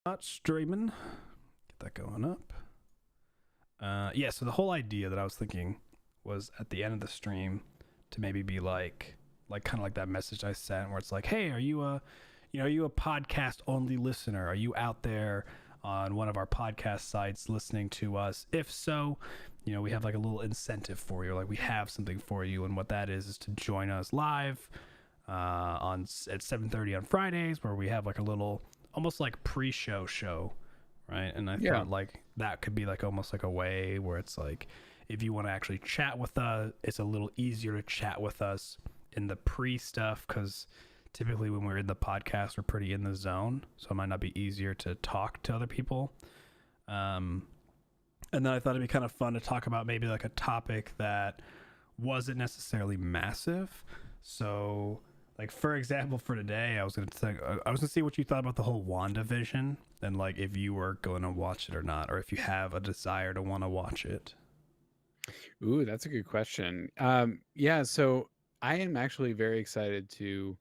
Not streaming. Get that going up. Yeah, so the whole idea that I was thinking was at the end of the stream to maybe be like kind of like that message I sent where it's like, hey, are you a podcast only listener? Are you out there on one of our podcast sites listening to us? If so, we have like a little incentive for you. Like we have something for you, and what that is to join us live on at 7:30 on Fridays, where we have like a little almost like pre-show, right? And I Yeah. thought like that could be like almost like a way where it's like if you want to actually chat with us, it's a little easier to chat with us in the pre stuff because typically when we're in the podcast we're pretty in the zone, so it might not be easier to talk to other people. And then I thought it'd be kind of fun to talk about maybe like a topic that wasn't necessarily massive. So like for example, for today I was gonna see what you thought about the whole WandaVision and like if you were going to watch it or not, or if you have a desire to want to watch it. Ooh, that's a good question. Yeah, so I am actually very excited to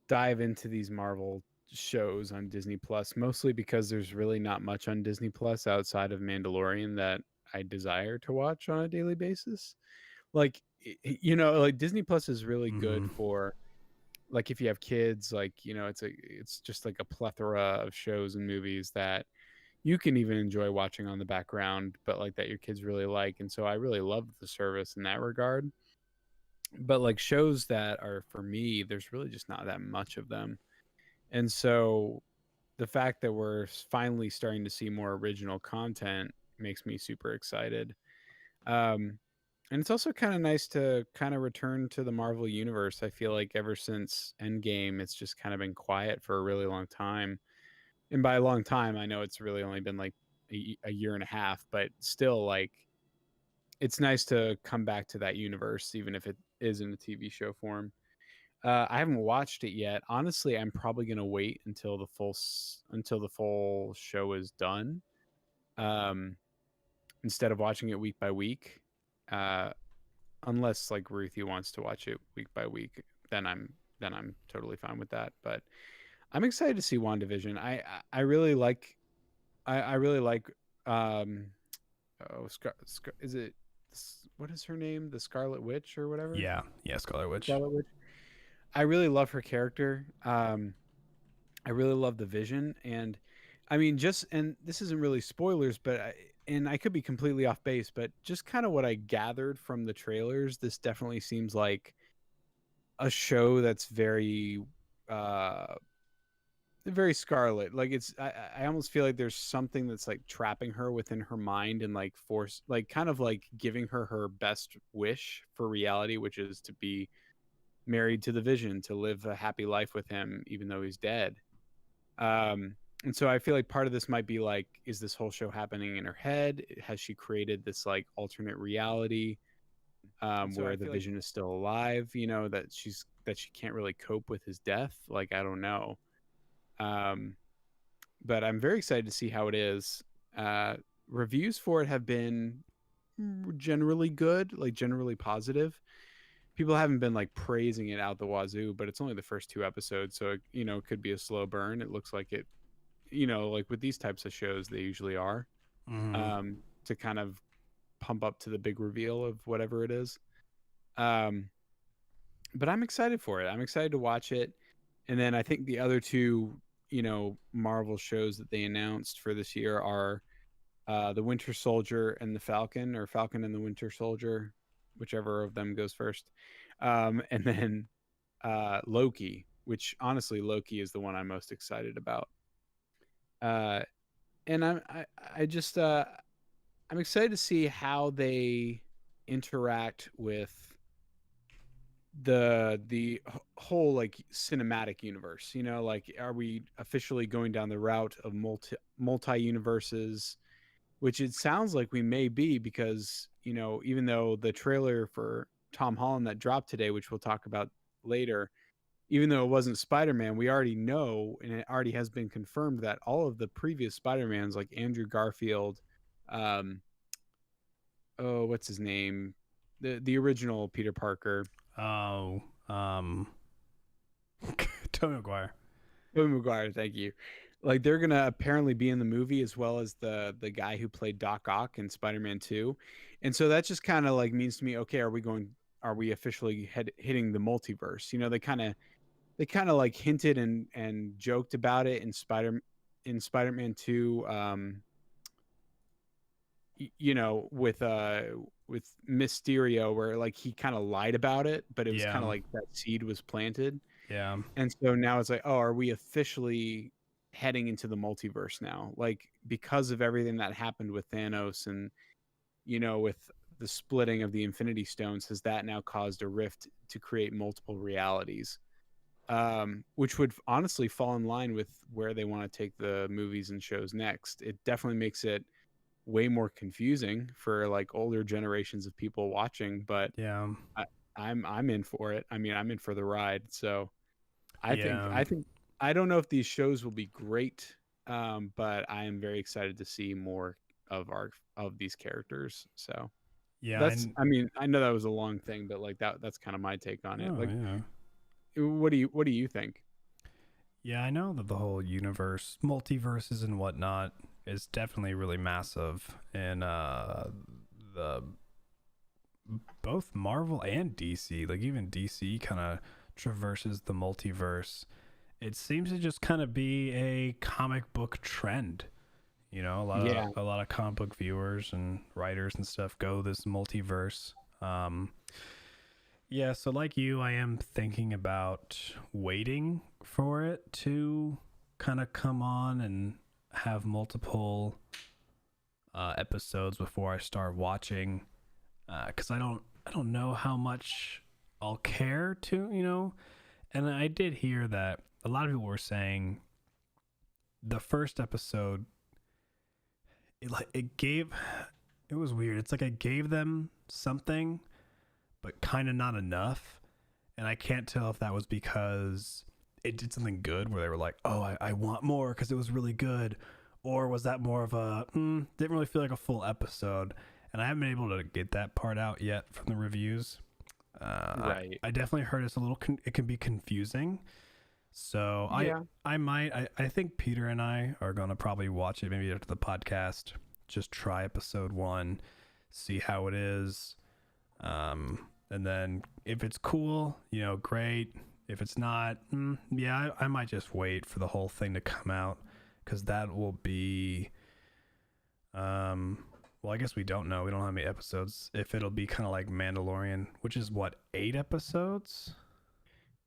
dive into these Marvel shows on Disney Plus, mostly because there's really not much on Disney Plus outside of Mandalorian that I desire to watch on a daily basis. Like, like Disney Plus is really good Mm-hmm. for like if you have kids, like, it's just like a plethora of shows and movies that you can even enjoy watching on the background, but like that your kids really like. And so I really love the service in that regard. But like shows that are for me, there's really just not that much of them. And so the fact that we're finally starting to see more original content makes me super excited. Um, and it's also kind of nice to kind of return to the Marvel universe. I feel like ever since Endgame, it's just kind of been quiet for a really long time. And by a long time, I know it's really only been like a year and a half, but still, like, it's nice to come back to that universe, even if it is in a TV show form. I haven't watched it yet. Honestly, I'm probably gonna wait until until the full show is done, um, instead of watching it week by week. Uh, unless like Ruthie wants to watch it week by week, then I'm totally fine with that. But I'm excited to see WandaVision. I really like I really like um is it what is her name? The Scarlet Witch or whatever? Yeah, Scarlet Witch. Scarlet Witch. I really love her character. I really love the vision, and I mean, and this isn't really spoilers, but and I could be completely off base, but just kind of what I gathered from the trailers, this definitely seems like a show that's uh very Scarlet. Like I almost feel like there's something that's like trapping her within her mind and like force like kind of like giving her her best wish for reality, which is to be married to the Vision, to live a happy life with him even though he's dead. And so I feel like part of this might be like, is this whole show happening in her head? Has she created this like alternate reality where the Vision is still alive? That she can't really cope with his death. Like I don't know. Um, but I'm very excited to see how it is. Uh, Reviews for it have been generally good, like generally positive. People haven't been like praising it out the wazoo, but it's only the first two episodes, so it could be a slow burn. It looks like it, like with these types of shows, they usually are, Mm-hmm. to kind of pump up to the big reveal of whatever it is. Um, but I'm excited for it. I'm excited to watch it. And then I think the other two, Marvel shows that they announced for this year are the Winter Soldier and the Falcon, or Falcon and the Winter Soldier, whichever of them goes first. And then Loki, which honestly, Loki is the one I'm most excited about. Uh, and I just I'm excited to see how they interact with the whole like cinematic universe. Like, are we officially going down the route of multi universes, which it sounds like we may be, because even though the trailer for Tom Holland that dropped today, which we'll talk about later, even though it wasn't Spider-Man, we already know, and it already has been confirmed, that all of the previous Spider-Mans, like Andrew Garfield, um oh, what's his name, the original Peter Parker, Oh, Tobey Maguire. Tobey Maguire, thank you. like they're gonna apparently be in the movie as well as the guy who played Doc Ock in Spider-Man 2. And so that just kind of like means to me, okay, are we officially hitting the multiverse? You know, they kind of like hinted and joked about it in Spider-Man 2, you know, with Mysterio, where like he kind of lied about it, but it was kind Yeah. of like that seed was planted. Yeah. And so now it's like, oh, are we officially heading into the multiverse now? Like, because of everything that happened with Thanos and, you know, with the splitting of the Infinity Stones, has that now caused a rift to create multiple realities? Which would honestly fall in line with where they want to take the movies and shows next. It definitely makes it way more confusing for like older generations of people watching, but Yeah. I, I'm in for it. I mean, I'm in for the ride. So I think Yeah. I think I don't know if these shows will be great, but I am very excited to see more of these characters. So Yeah. that's, And I mean, I know that was a long thing, but like that's kind of my take on it. oh Like, yeah. what do you think? Yeah, I know that the whole universe, multiverses and whatnot is definitely really massive in the both Marvel and DC. Like even DC kind of traverses the multiverse. It seems to just kind of be a comic book trend. You know, Yeah, a lot of comic book viewers and writers and stuff go this multiverse. Um, yeah, so like you, I am thinking about waiting for it to kind of come on and have multiple episodes before I start watching, because I don't know how much I'll care to, you know. And I did hear that a lot of people were saying the first episode, it was weird. It's like I gave them something, but kind of not enough. And I can't tell if that was because it did something good where they were like, oh, I want more because it was really good. Or was that more of a, didn't really feel like a full episode. And I haven't been able to get that part out yet from the reviews. right. I definitely heard it's a little, it can be confusing. So Yeah, I think Peter and I are going to probably watch it maybe after the podcast. Just try episode 1, see how it is. And then if it's cool, you know, great. If it's not, yeah, I might just wait for the whole thing to come out because that will be, well, I guess we don't know. We don't know how many episodes. If it'll be kind of like Mandalorian, which is what, 8 episodes?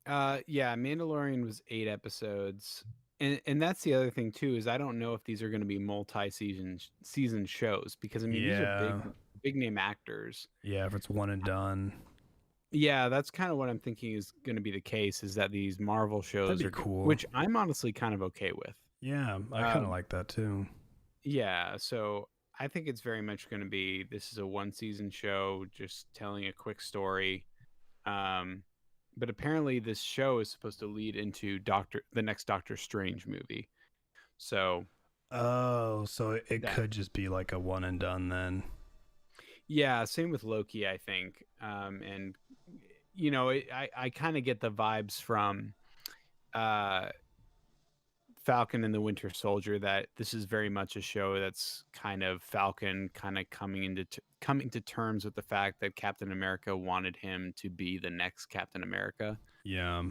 yeah. Mandalorian was 8 episodes, and that's the other thing too, is I don't know if these are going to be season shows, because I mean these are Yeah, big name actors. yeah. If it's one and done, Yeah, that's kind of what I'm thinking is going to be the case, is that these Marvel that'd shows be are, cool. which I'm honestly kind of okay with. Yeah, I kind of Um, like that too. yeah, so I think it's very much going to be, this is a one season show just telling a quick story. Um, but apparently this show is supposed to lead into the next Doctor Strange movie. So Oh, so it that, could just be like a one and done then. yeah, same with Loki, I think. And you know, I kind of get the vibes from uh Falcon and the Winter Soldier, that this is very much a show that's kind of Falcon kind of coming to terms with the fact that Captain America wanted him to be the next Captain America. Yeah,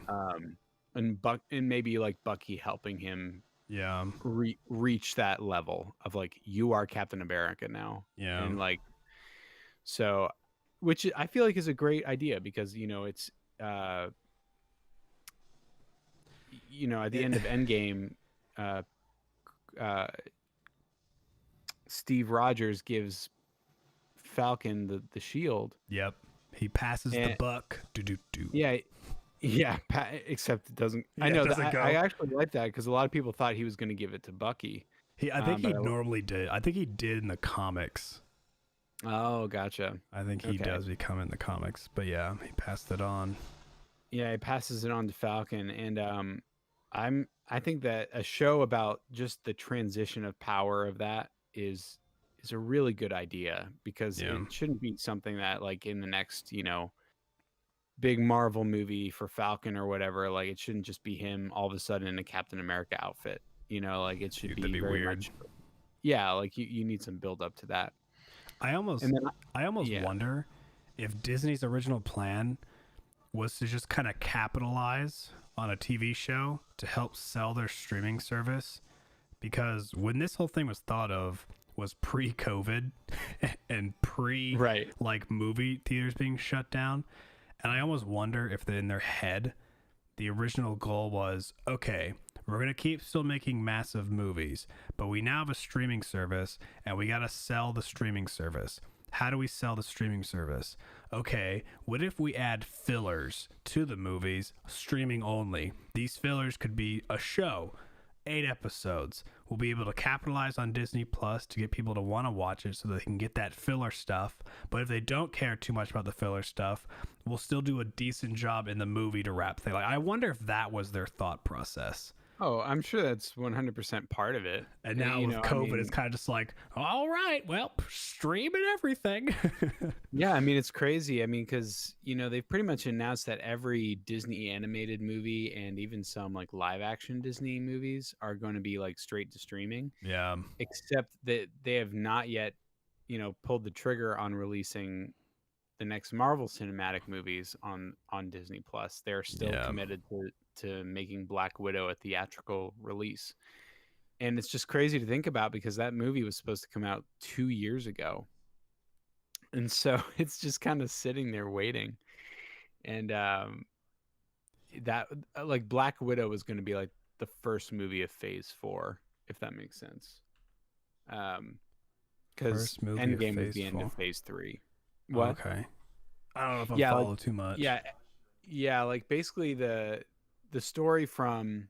And maybe like Bucky helping him yeah, reach that level of like, you are Captain America now. yeah. And like, so, which I feel like is a great idea, because you know it's uh you know, at the It, end of Endgame, uh uh Steve Rogers gives Falcon the shield. yep. He passes the And buck. Do do do. yeah, yeah, except it doesn't. I Yeah, it know doesn't that I go. actually like that, because a lot of people thought he was going to give it to Bucky. I think he But normally did. I think he did in the comics. oh, gotcha. I think he Okay. does become in the comics. But yeah, he passed it on. Yeah, he passes it on to Falcon, and I think that a show about just the transition of power of that is a really good idea, because Yeah, it shouldn't be something that like in the next, you know, big Marvel movie for Falcon or whatever, like it shouldn't just be him all of a sudden in a Captain America outfit. Like it should Dude, that'd be be very weird. much. Yeah, like you need some build up to that. I And almost then I almost yeah. wonder if Disney's original plan was to just kind of capitalize on a TV show to help sell their streaming service, because when this whole thing was thought of was pre-COVID and pre Right. like movie theaters being shut down, and I almost wonder if in their head the original goal was, okay, we're going to keep still making massive movies, but we now have a streaming service and we got to sell the streaming service. How do we sell the streaming service? Okay, what if we add fillers to the movies, streaming only? These fillers could be a show, 8 episodes. We'll be able to capitalize on Disney Plus to get people to want to watch it so they can get that filler stuff. But if they don't care too much about the filler stuff, we'll still do a decent job in the movie to wrap things. Like, I wonder if that was their thought process. Oh, I'm sure that's 100% part of it. And now with COVID, it's kind of just like, all right, well, streaming everything. Yeah, I mean, it's crazy. I mean, because, they've pretty much announced that every Disney animated movie and even some like live action Disney movies are going to be like straight to streaming. Yeah. Except that they have not yet, pulled the trigger on releasing the next Marvel cinematic movies on Disney Plus. They're still committed to making Black Widow a theatrical release. And it's just crazy to think about because that movie was supposed to come out 2 years ago. And so it's just kind of sitting there waiting. And that like Black Widow was going to be like the first movie of Phase 4, if that makes sense. Because Endgame was the end of Phase 3. What? Okay. I don't know if I follow too much. Yeah, like basically the story from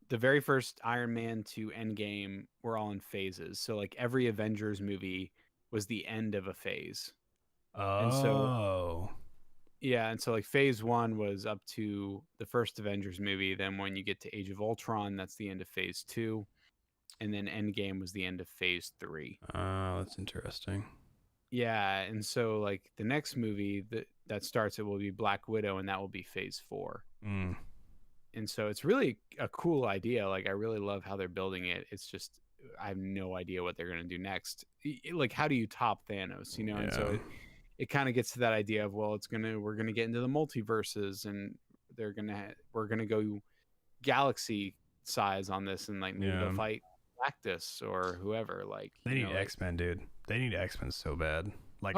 the very first Iron Man to Endgame were all in phases. So like every Avengers movie was the end of a phase. Oh. And so like Phase 1 was up to the first Avengers movie. Then when you get to Age of Ultron, that's the end of Phase 2. And then Endgame was the end of Phase 3. Oh, that's interesting. Yeah, and so like the next movie that starts, it will be Black Widow, and that will be Phase 4. Mm. And so it's really a cool idea. Like I really love how they're building it. It's just I have no idea what they're gonna do next. Like how do you top Thanos? And so it kind of gets to that idea of we're gonna get into the multiverses, and we're gonna go galaxy size on this, and like maybe they'll fight Galactus or whoever. Like they need X-Men, dude. They need X-Men so bad. Like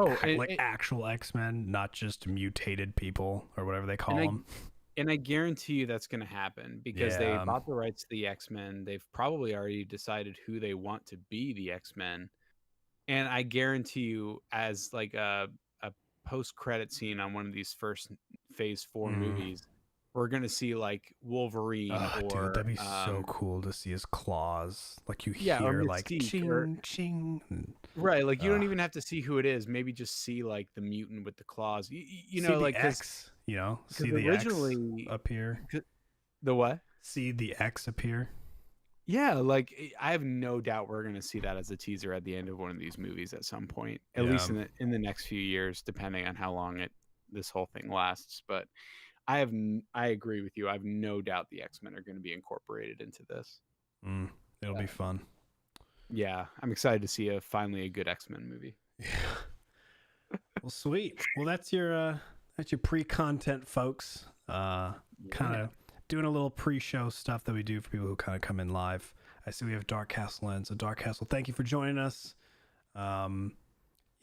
actual X-Men, not just mutated people or whatever they call them. And I guarantee you that's going to happen because they bought the rights to the X-Men. They've probably already decided who they want to be the X-Men. And I guarantee you, as like a post-credit scene on one of these first Phase 4 movies, we're going to see like Wolverine dude, that'd be so cool to see his claws. Like you hear like ching, ching. Right, like you don't even have to see who it is. Maybe just see like the mutant with the claws. You know, like X. See the X appear. The what? See the X appear. Yeah, like I have no doubt we're gonna see that as a teaser at the end of one of these movies at some point, at least in the next few years, depending on how long this whole thing lasts. But I agree with you. I have no doubt the X-Men are going to be incorporated into this. It'll be fun. Yeah, I'm excited to see finally a good X-Men movie. Yeah. Well, sweet. Well, that's your pre-content, folks. Kind of doing a little pre-show stuff that we do for people who kind of come in live. I see we have Dark Castle in. So Dark Castle, thank you for joining us.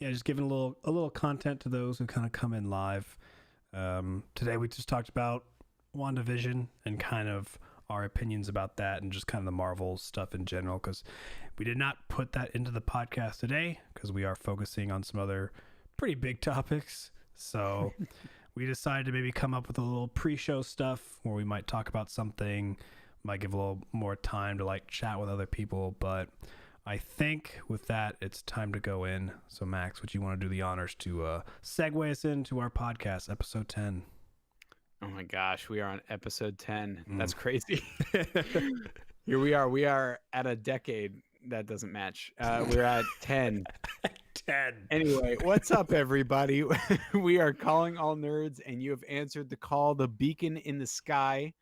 Just giving a little content to those who kind of come in live. Today we just talked about WandaVision and kind of our opinions about that and just kind of the Marvel stuff in general, because we did not put that into the podcast today because we are focusing on some other pretty big topics. So we decided to maybe come up with a little pre-show stuff where we might talk about something, might give a little more time to like chat with other people. But I think with that, it's time to go in. So Max, would you want to do the honors to segue us into our podcast, episode 10? Oh my gosh, we are on episode 10. That's crazy. Here we are. We are at a decade. That doesn't match. We're at 10. 10. Anyway, what's up, everybody? We are calling all nerds, and you have answered the call, the beacon in the sky.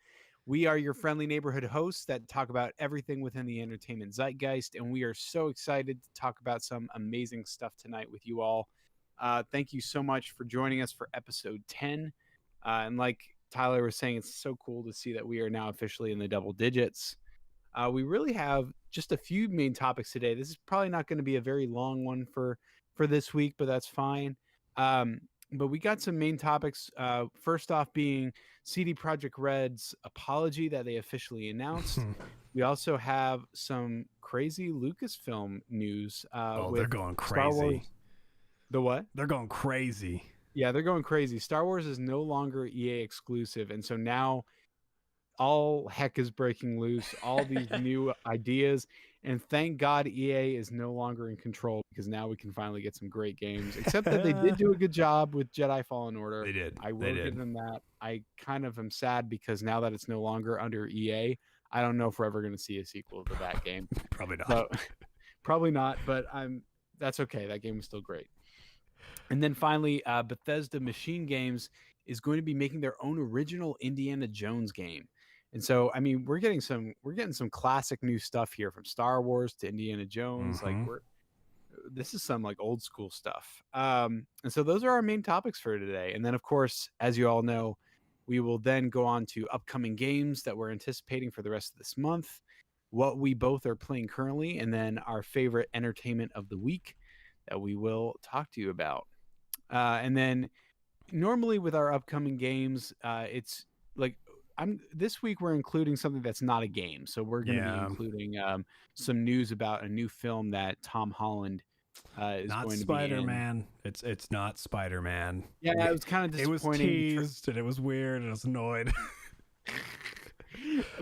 We are your friendly neighborhood hosts that talk about everything within the entertainment zeitgeist, and we are so excited to talk about some amazing stuff tonight with you all. Thank you so much for joining us for episode 10. And like Tyler was saying, it's so cool to see that we are now officially in the double digits. We really have just a few main topics today. This is probably not going to be a very long one for this week, but that's fine. But we got some main topics. First off, being CD Projekt Red's apology that they officially announced. We also have some crazy Lucasfilm news. Oh, with they're going Star Wars. crazy. The what? They're going crazy. Yeah, they're going crazy. Star Wars is no longer EA exclusive, and so now all heck is breaking loose. All these new ideas, and thank God EA is no longer in control, because now we can finally get some great games. Except that they did do a good job with Jedi Fallen Order. They did. I will give them that. I kind of am sad because now that it's no longer under EA, I don't know if we're ever going to see a sequel to that game. Probably not. So, probably not, but that's okay. That game was still great. And then finally, Bethesda Machine Games is going to be making their own original Indiana Jones game. And so, I mean, we're getting some classic new stuff here, from Star Wars to Indiana Jones. Mhm. Like this is some like old school stuff. And so those are our main topics for today. And then, of course, as you all know, we will then go on to upcoming games that we're anticipating for the rest of this month, what we both are playing currently, and then our favorite entertainment of the week that we will talk to you about. And then normally with our upcoming games, it's like this week we're including something that's not a game. So we're going to be including some news about a new film that Tom Holland is not going Spider-Man. to be in. It's not Spider-Man. Yeah, it was kind of disappointing. It was teased and it was weird and I was annoyed.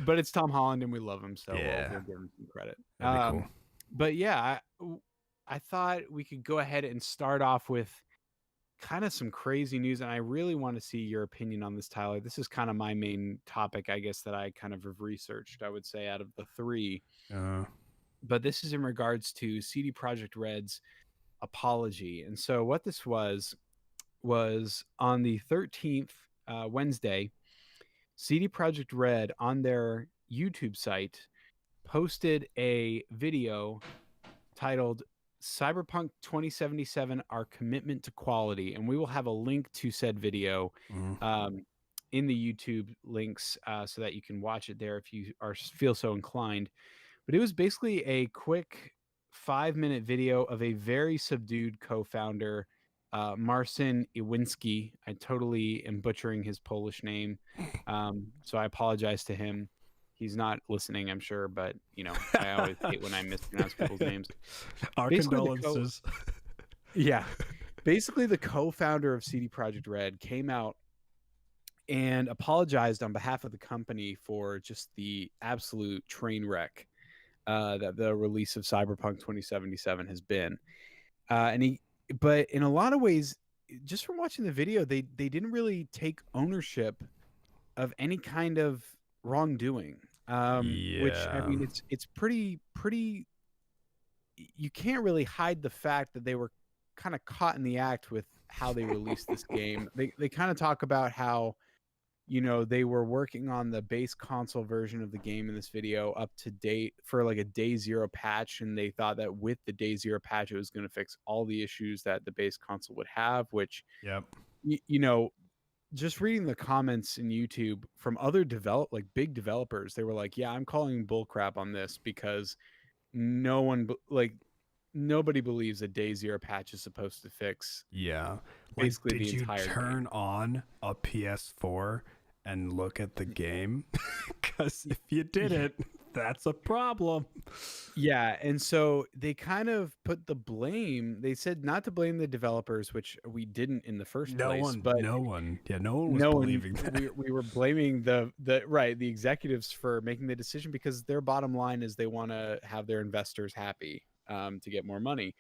But it's Tom Holland and we love him, so yeah. we'll give him some credit. That'd be cool. But yeah, I thought we could go ahead and start off with kind of some crazy news, and I really want to see your opinion on this, Tyler. This is kind of my main topic, I guess, that I kind of have researched, I would say, out of the three. But this is in regards to CD Projekt Red's apology. And so what this was on the 13th, Wednesday, CD Projekt Red on their YouTube site posted a video titled Cyberpunk 2077, Our Commitment to Quality. And we will have a link to said video in the YouTube links so that you can watch it there if you feel so inclined. But it was basically a quick 5-minute video of a very subdued co-founder, Marcin Iwinski. I totally am butchering his Polish name, so I apologize to him. He's not listening, I'm sure, but I always hate when I mispronounce people's names. Our condolences. Yeah. Basically, the co-founder of CD Projekt Red came out and apologized on behalf of the company for just the absolute train wreck that the release of Cyberpunk 2077 has been. But in a lot of ways, just from watching the video, they didn't really take ownership of any kind of wrongdoing. Which, I mean, it's pretty you can't really hide the fact that they were kind of caught in the act with how they released this game. They kind of talk about how they were working on the base console version of the game in this video up to date for like a day zero patch, and they thought that with the day zero patch it was going to fix all the issues that the base console would have, which just reading the comments in YouTube from other big developers, they were like, yeah, I'm calling bullcrap on this because nobody believes a day zero patch is supposed to fix basically the entire Did you turn on a PS4 and look at the game? Because if you didn't, that's a problem. Yeah, and so they kind of put the blame. They said not to blame the developers, which we didn't in the first place. No one was believing that. We were blaming the executives for making the decision, because their bottom line is they want to have their investors happy, to get more money,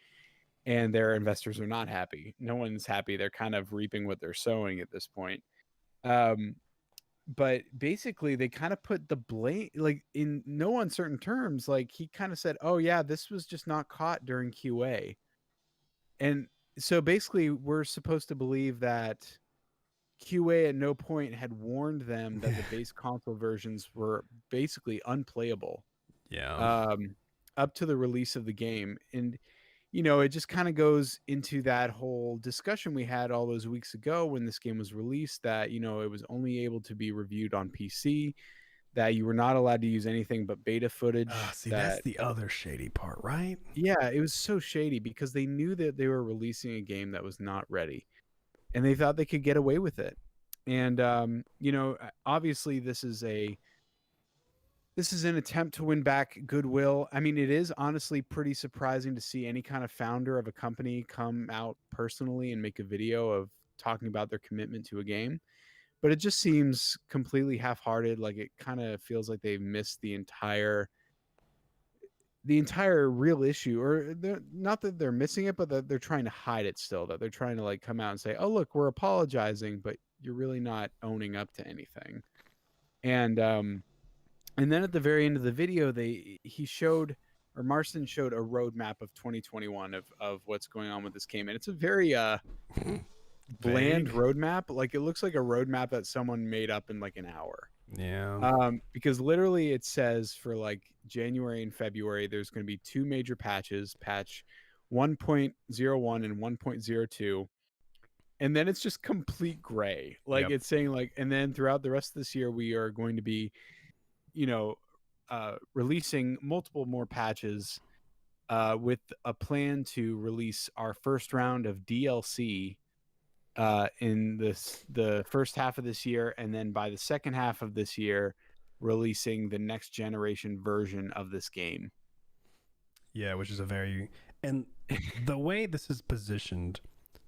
and their investors are not happy. No one's happy. They're kind of reaping what they're sowing at this point. But basically they kind of put the blame, like, in no uncertain terms. Like, he kind of said, oh yeah, this was just not caught during QA. And so basically we're supposed to believe that QA at no point had warned them that the base console versions were basically unplayable Yeah. um, up to the release of the game. And, it just kind of goes into that whole discussion we had all those weeks ago when this game was released that, it was only able to be reviewed on PC, that you were not allowed to use anything but beta footage. See, that's That, the other shady part, right? yeah, it was so shady because they knew that they were releasing a game that was not ready and they thought they could get away with it. And, obviously this is an attempt to win back goodwill. I mean, it is honestly pretty surprising to see any kind of founder of a company come out personally and make a video of talking about their commitment to a game. But it just seems completely half-hearted. Like it kind of feels like they've missed the entire real issue, or not that they're missing it, but that they're trying to hide it still. That they're trying to like come out and say, "Oh, look, we're apologizing," but you're really not owning up to anything. And then at the very end of the video, Marston showed a roadmap of 2021 of what's going on with this game, and it's a very bland Vague. roadmap. Like it looks like a roadmap that someone made up in like an hour. Yeah. Because literally it says for like January and February, there's going to be 2 major patches, patch 1.01 and 1.02. And then it's just complete gray. Like Yep. it's saying like, and then throughout the rest of this year, we are going to be, releasing multiple more patches with a plan to release our first round of DLC in the first half of this year, and then by the second half of this year, releasing the next generation version of this game. Yeah, which is and the way this is positioned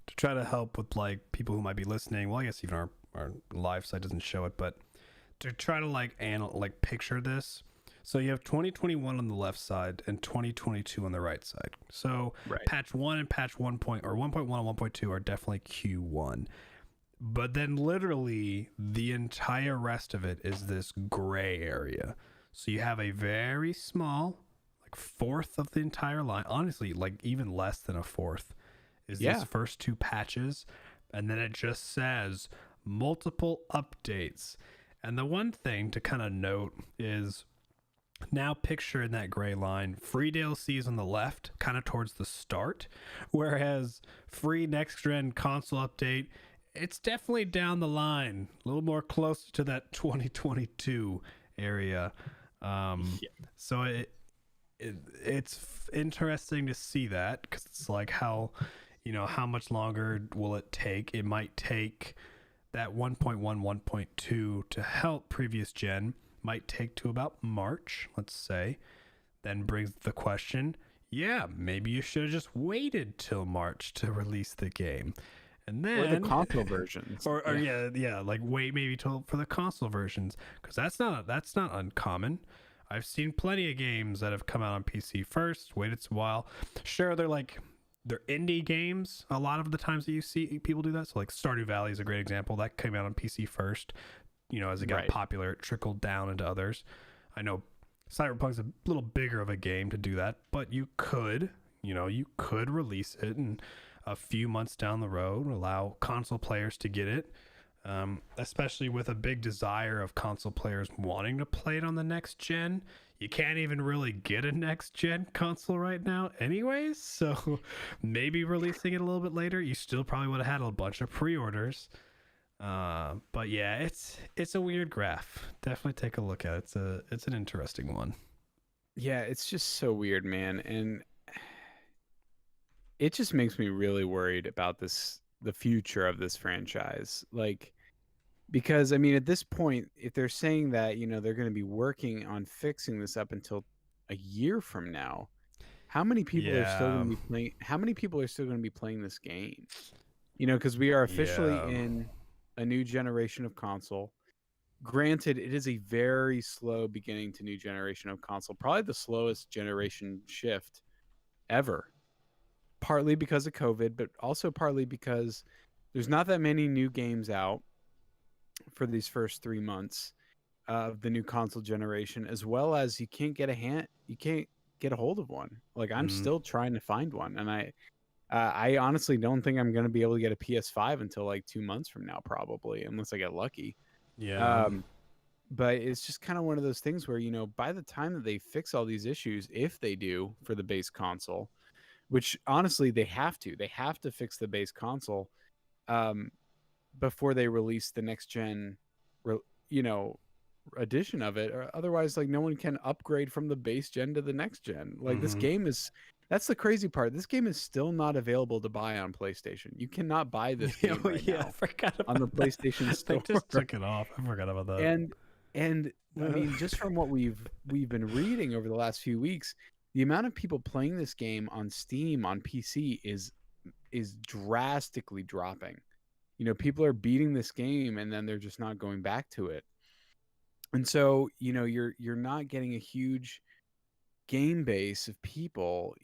to try to help with like people who might be listening. Well, I guess even our live site doesn't show it, but to try to like picture this. So you have 2021 on the left side and 2022 on the right side. So Right. patch 1 and patch 1 or 1.1 and 1.2 are definitely Q1. But then literally the entire rest of it is this gray area. So you have a very small, like fourth of the entire line. Honestly, like even less than a fourth is these first 2 patches. And then it just says multiple updates. And the one thing to kind of note is now picture in that gray line, free DLC is on the left, kind of towards the start, whereas free next gen console update, it's definitely down the line, a little more close to that 2022 area. So it's interesting to see that because it's like how much longer will it take? It might take that 1.1, 1.2 to help previous gen. Might take to about March, let's say. Then brings the question, yeah, maybe you should have just waited till March to release the game. And then or the console versions. or yeah, like wait maybe till for the console versions, because that's not uncommon. I've seen plenty of games that have come out on PC first, waited a while. Sure, they're indie games a lot of the times that you see people do that. So like Stardew Valley is a great example. That came out on PC first. As it got popular, it trickled down into others. I know Cyberpunk's a little bigger of a game to do that, but you could release it in a few months down the road, allow console players to get it, especially with a big desire of console players wanting to play it on the next gen. You can't even really get a next gen console right now anyways, so maybe releasing it a little bit later, you still probably would have had a bunch of pre-orders. But yeah, it's a weird graph. Definitely take a look at it. It's an interesting one. Yeah, it's just so weird, man, and it just makes me really worried about the future of this franchise. Like, because I mean, at this point, if they're saying that they're going to be working on fixing this up until a year from now, how many people are still going to be playing? How many people are still going to be playing this game? Because we are officially in a new generation of console. Granted, it is a very slow beginning to new generation of console, probably the slowest generation shift ever. Partly because of COVID, but also partly because there's not that many new games out for these first 3 months of the new console generation, as well as you can't get a hold of one. Like I'm still trying to find one, and I honestly don't think I'm gonna be able to get a PS5 until like 2 months from now, probably, unless I get lucky. Yeah. Um, but it's just kind of one of those things where, by the time that they fix all these issues, if they do for the base console, which honestly they have to fix the base console um, before they release the next gen, re- you know, edition of it, or otherwise, like no one can upgrade from the base gen to the next gen. Like this Mm-hmm. game is, that's the crazy part. This game is still not available to buy on PlayStation. You cannot buy this game Oh, right yeah, I now forgot on the about PlayStation that. They Store. just took it off. I forgot about that. and and I mean, just from what we've been reading over the last few weeks, the amount of people playing this game on Steam on PC is drastically dropping. People are beating this game and then they're just not going back to it. And so, you're not getting a huge game base of people.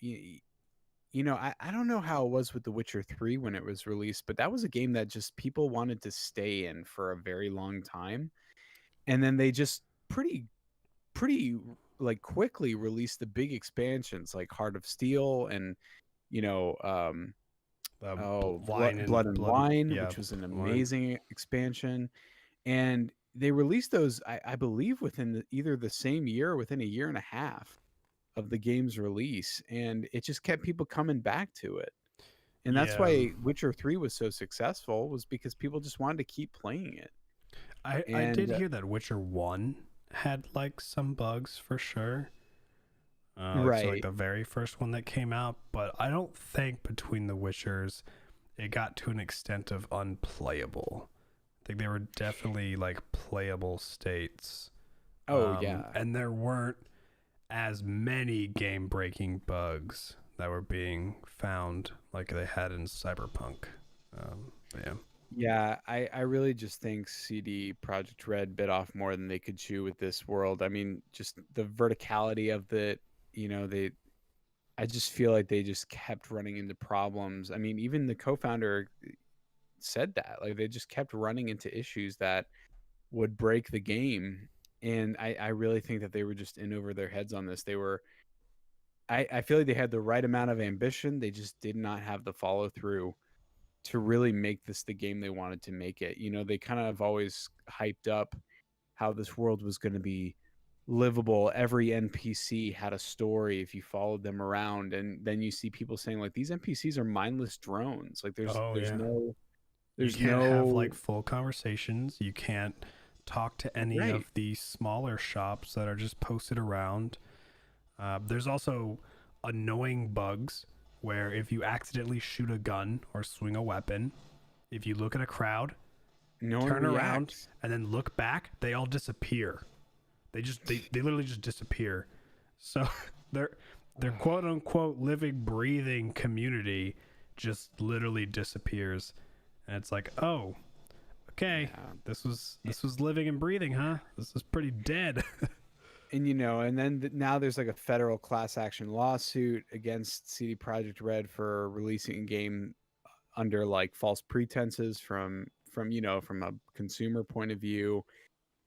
I don't know how it was with The Witcher 3 when it was released, but that was a game that just people wanted to stay in for a very long time. And then they just pretty like quickly released the big expansions like Heart of Steel and you know um Wine Blood and and blood. Wine, Yeah, which was an wine. amazing expansion. And they released those, I believe, within either the same year or within a year and a half of the game's release, and it just kept people coming back to it. And that's Yeah. why Witcher 3 was so successful, was because people just wanted to keep playing it. I did And hear that Witcher 1 had like some bugs for sure. Like so like right. the very first one that came out, but I don't think between the Witchers it got to an extent of unplayable. I think they were definitely like playable states. Oh yeah. And there weren't as many game breaking bugs that were being found like they had in Cyberpunk. But yeah. Yeah, I really just think CD Projekt Red bit off more than they could chew with this world. I mean, just the verticality of they I just feel like they just kept running into problems. I mean, even the co-founder said that. Like they just kept running into issues that would break the game. And I really think that they were just in over their heads on this. I feel like they had the right amount of ambition. They just did not have the follow through to really make this the game they wanted to make it. They kind of always hyped up how this world was going to be livable. Every NPC had a story if you followed them around, and then you see people saying like these NPCs are mindless drones. Like there's Oh there's yeah. no You there's can't have no like full conversations. You can't talk to any right. of the smaller shops that are just posted around. There's also annoying bugs where if you accidentally shoot a gun or swing a weapon, if you look at a crowd, No one turn around, reacts. and then look back, they all disappear. They literally just disappear. So their quote unquote living, breathing community just literally disappears. And it's like, oh, okay, Yeah. this was living and breathing, huh? This is pretty dead. And then now there's like a federal class action lawsuit against CD Projekt Red for releasing a game under like false pretenses from a consumer point of view.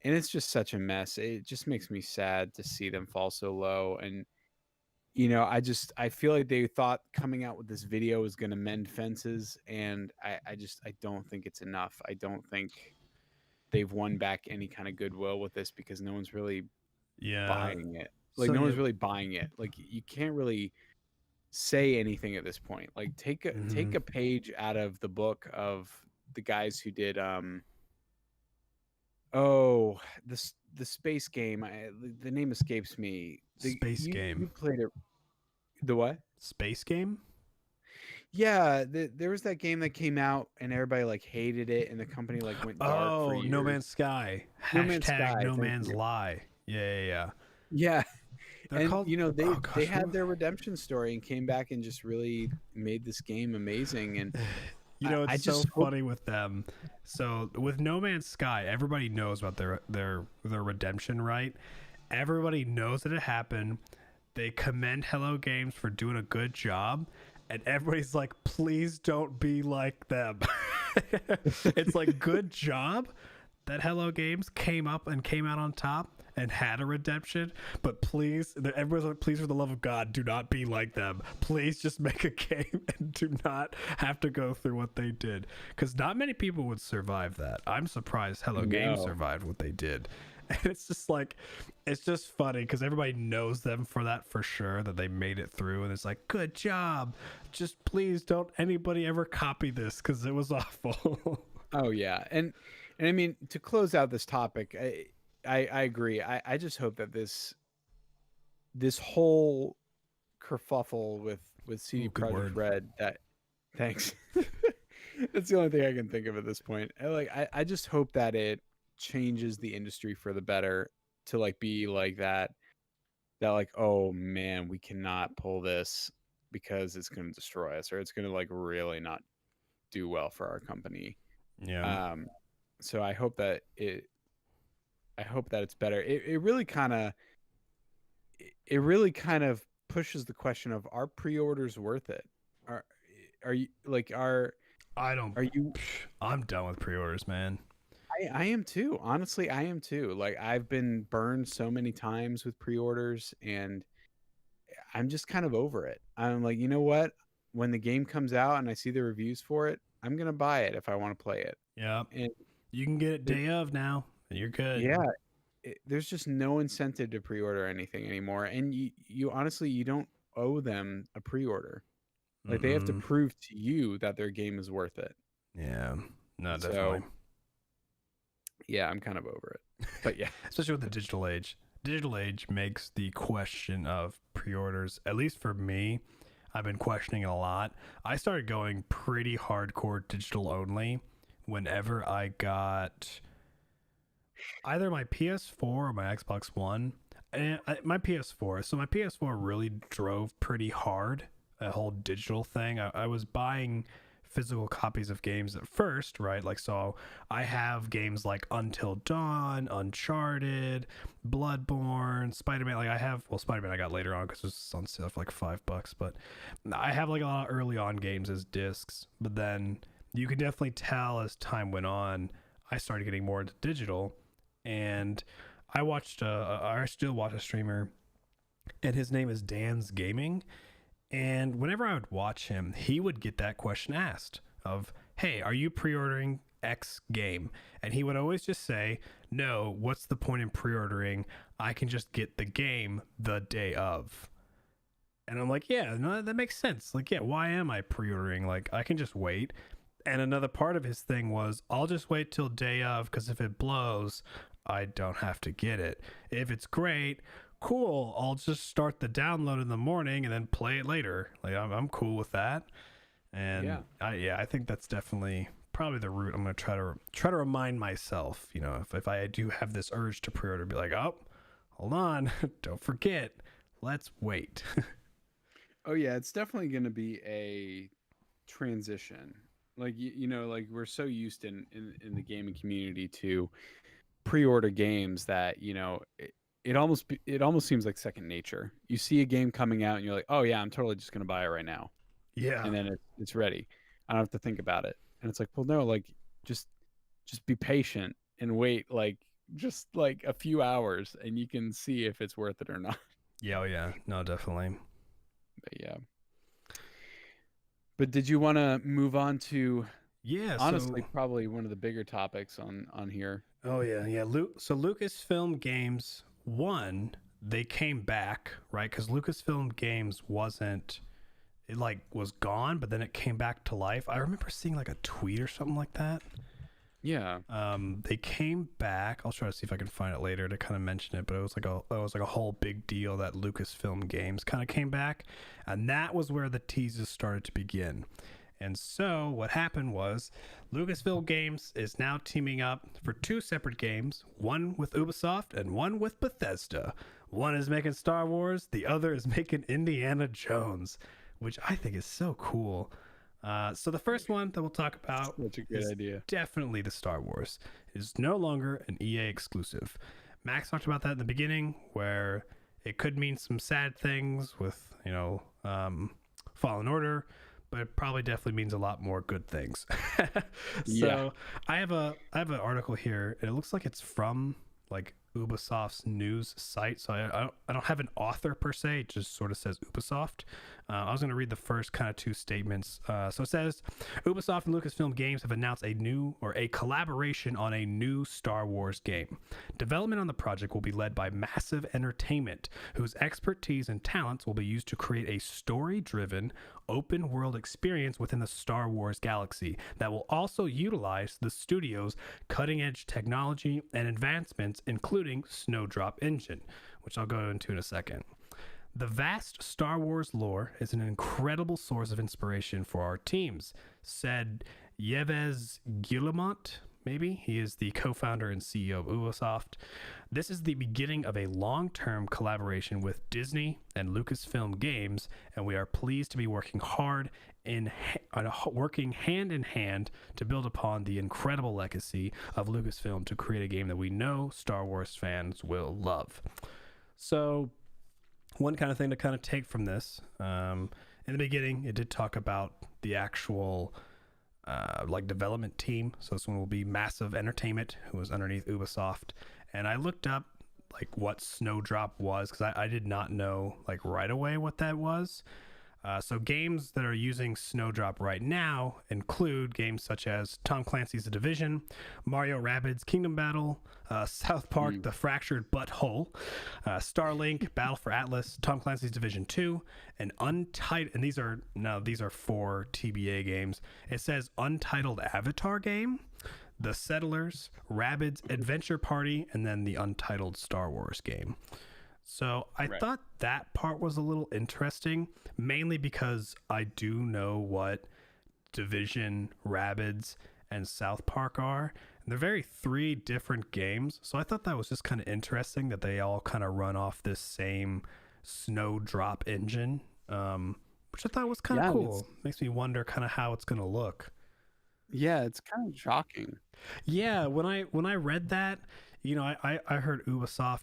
And it's just such a mess. It just makes me sad to see them fall so low. And I feel like they thought coming out with this video was going to mend fences, and I don't think it's enough. I don't think they've won back any kind of goodwill with this because no one's really Yeah. buying it. Like So no yeah. one's really buying it. Like you can't really say anything at this point. Like take Mhm. a page out of the book of the guys who did the space game. The name escapes me. Space You game. played it. The what? Space game? Yeah, there was that game that came out and everybody like hated it, and the company like went dark for Oh, No years. Man's Sky. No Man's Hashtag Sky. No Thank Man's you. Lie. Yeah, yeah, yeah. Yeah, They're and called. they Oh they gosh, had their redemption story and came back and just really made this game amazing. And you I, know I it's so just hope funny with them. So with No Man's Sky, everybody knows about their redemption, right? Everybody knows that it happened. They commend Hello Games for doing a good job, and everybody's like, please don't be like them. It's like, good job that Hello Games came up and came out on top, and had a redemption, but please, everyone's like, please, for the love of God, do not be like them. Please just make a game and do not have to go through what they did, because not many people would survive that. I'm surprised Hello Games survived what they did. And it's just like, it's just funny because everybody knows them for that, for sure, that they made it through, and it's like, good job, just please don't anybody ever copy this because it was awful. Oh yeah, and I mean, to close out this topic, I agree. I just hope that this whole kerfuffle with CD Projekt Red, that thanks. That's the only thing I can think of at this point. I just hope that it changes the industry for the better, to like be like that like, oh man, we cannot pull this because it's going to destroy us, or it's going to like really not do well for our company. Yeah. So I hope that it's better. It really kind of pushes the question of, are pre-orders worth it? Are you like, I'm done with pre-orders, man. I am too. Honestly, I am too. Like, I've been burned so many times with pre-orders, and I'm just kind of over it. I'm like, you know what? When the game comes out and I see the reviews for it, I'm going to buy it if I want to play it. Yeah. And you can get it day of now. You're good. Yeah. There's just no incentive to pre-order anything anymore. And you honestly, you don't owe them a pre-order. Like, they have to prove to you that their game is worth it. Yeah. No, definitely. So, yeah, I'm kind of over it. But yeah. Especially with the digital age. Digital age makes the question of pre-orders, at least for me, I've been questioning it a lot. I started going pretty hardcore digital only whenever I got either my PS4 or my Xbox One. And my PS4. So my PS4 really drove pretty hard, a whole digital thing. I was buying physical copies of games at first, right? Like, so I have games like Until Dawn, Uncharted, Bloodborne, Spider-Man. Like, I have, well, Spider-Man I got later on because it was on sale for like $5, but I have like a lot of early on games as discs. But then you could definitely tell as time went on, I started getting more into digital. And I still watch a streamer, and his name is Dan's Gaming. And whenever I would watch him, he would get that question asked of, hey, are you pre-ordering X game? And he would always just say, no, what's the point in pre-ordering? I can just get the game the day of. And I'm like, yeah, no, that makes sense. Like, yeah, why am I pre-ordering? Like, I can just wait. And another part of his thing was, I'll just wait till day of, because if it blows, I don't have to get it. If it's great, cool, I'll just start the download in the morning and then play it later. Like, I'm cool with that. And I think that's definitely probably the route I'm going to try to remind myself, you know, if I do have this urge to pre-order, be like, oh, hold on, don't forget, let's wait. Oh yeah, it's definitely going to be a transition. Like, you know, like, we're so used in the gaming community to pre-order games that, you know, it almost seems like second nature. You see a game coming out and you're like, oh yeah, I'm totally just going to buy it right now. Yeah. And then it's ready. I don't have to think about it. And it's like, well, no, like, just be patient and wait, like, just like a few hours, and you can see if it's worth it or not. Yeah. Oh yeah. No, definitely. But yeah. But did you want to move on to, honestly, probably one of the bigger topics on here? Oh yeah. Yeah. So Lucasfilm Games, one, they came back, right? Because Lucasfilm Games was gone, but then it came back to life. I remember seeing like a tweet or something like that. Yeah. They came back. I'll try to see if I can find it later to kind of mention it, but it was like a whole big deal that Lucasfilm Games kind of came back, and that was where the teases started to begin. And so what happened was Lucasfilm Games is now teaming up for two separate games, one with Ubisoft and one with Bethesda. One is making Star Wars, the other is making Indiana Jones, which I think is so cool. So the first one that we'll talk about idea. Definitely the Star Wars. It is no longer an EA exclusive. Max talked about that in the beginning, where it could mean some sad things with, you know, Fallen Order, but it probably definitely means a lot more good things. So I have an article here, and it looks like it's from like Ubisoft's news site. So I don't have an author per se. It just sort of says Ubisoft. I was going to read the first kind of two statements. So it says Ubisoft and Lucasfilm Games have announced a collaboration on a new Star Wars game. Development on the project will be led by Massive Entertainment, whose expertise and talents will be used to create a story-driven, open-world experience within the Star Wars galaxy that will also utilize the studio's cutting-edge technology and advancements, including Snowdrop Engine, which I'll go into in a second. The vast Star Wars lore is an incredible source of inspiration for our teams, said Yves Guillemot. Maybe he is the co-founder and CEO of Ubisoft. This is the beginning of a long-term collaboration with Disney and Lucasfilm Games, and we are pleased to be working hand in hand to build upon the incredible legacy of Lucasfilm to create a game that we know Star Wars fans will love. So, one kind of thing to kind of take from this, in the beginning, it did talk about the actual development team. So this one will be Massive Entertainment, who was underneath Ubisoft. And I looked up like what Snowdrop was, because I did not know like right away what that was. So games that are using Snowdrop right now include games such as Tom Clancy's The Division, Mario Rabbids Kingdom Battle, South Park The Fractured Butthole, Starlink Battle for Atlas, Tom Clancy's Division 2, and Untitled. And these are 4 TBA games. It says Untitled Avatar game, The Settlers, Rabbids Adventure Party, and then the Untitled Star Wars game. So I thought that part was a little interesting, mainly because I do know what Division, Rabbids, and South Park are. And they're very 3 different games. So I thought that was just kind of interesting that they all kind of run off this same Snowdrop engine, which I thought was kind of cool. Makes me wonder kind of how it's going to look. Yeah, it's kind of shocking. Yeah, when I read that, you know, I heard Ubisoft.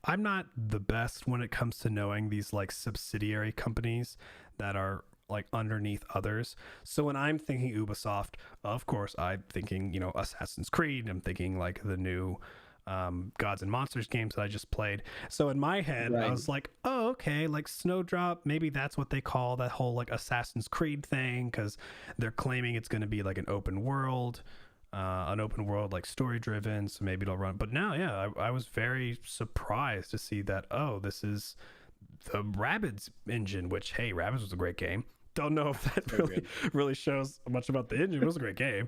I'm not the best when it comes to knowing these like subsidiary companies that are like underneath others. So when I'm thinking Ubisoft, of course, I'm thinking, you know, Assassin's Creed. I'm thinking like the new Gods and Monsters games that I just played. So in my head, I was like, oh, okay, like Snowdrop, maybe that's what they call that whole like Assassin's Creed thing, because they're claiming it's going to be like an open world like story driven, so maybe it'll run. But now, yeah, I was very surprised to see that, oh, this is the Rabbids engine, which, hey, Rabbids was a great game. Don't know if that really shows much about the engine. It was a great game.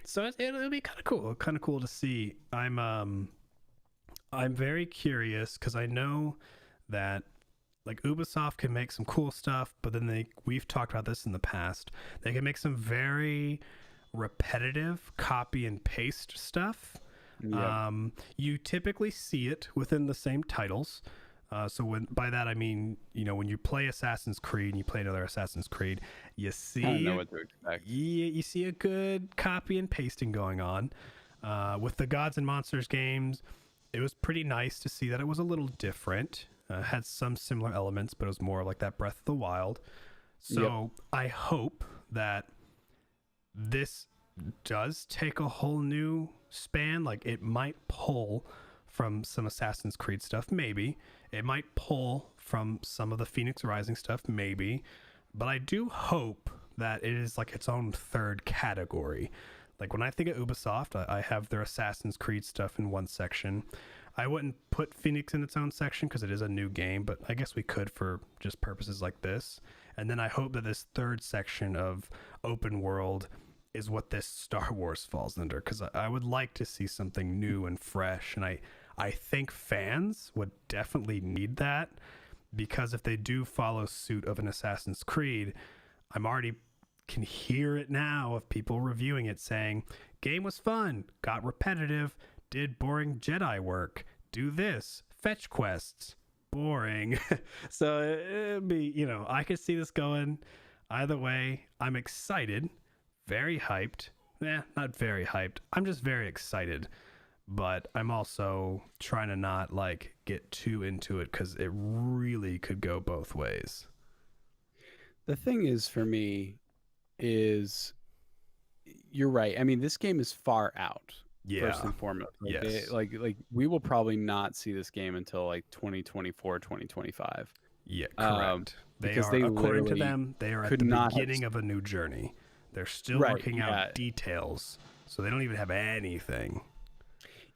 So it'll be kind of cool to see. I'm very curious because I know that like Ubisoft can make some cool stuff, but then we've talked about this in the past. They can make some very repetitive copy and paste stuff. You typically see it within the same titles. So by that I mean, you know, when you play Assassin's Creed and you play another Assassin's Creed, you see, I don't know what to expect. You see a good copy and pasting going on. With the Gods and Monsters games, it was pretty nice to see that it was a little different. Had some similar elements, but it was more like that Breath of the Wild. So I hope that this does take a whole new span. Like it might pull from some Assassin's Creed stuff, maybe. It might pull from some of the Phoenix Rising stuff, maybe. But I do hope that it is like its own third category. Like when I think of Ubisoft, I have their Assassin's Creed stuff in one section. I wouldn't put Phoenix in its own section because it is a new game, but I guess we could for just purposes like this. And then I hope that this third section of open world is what this Star Wars falls under, because I would like to see something new and fresh. And I think fans would definitely need that, because if they do follow suit of an Assassin's Creed, I'm already can hear it now of people reviewing it saying, game was fun, got repetitive, did boring Jedi work, do this, fetch quests, boring. So it'd be, you know, I could see this going either way. I'm excited, very hyped. Not very hyped. I'm just very excited. But I'm also trying to not like get too into it because it really could go both ways. The thing is, for me, is you're right. I mean, this game is far out. Yeah. first and foremost. Like, Yes. we will probably not see this game until like 2024, 2025. Yeah, Um, correct. They because are, they according to literally them, they are at could the not have. beginning of a new journey. They're still Right. working out Yeah. details, so they don't even have anything.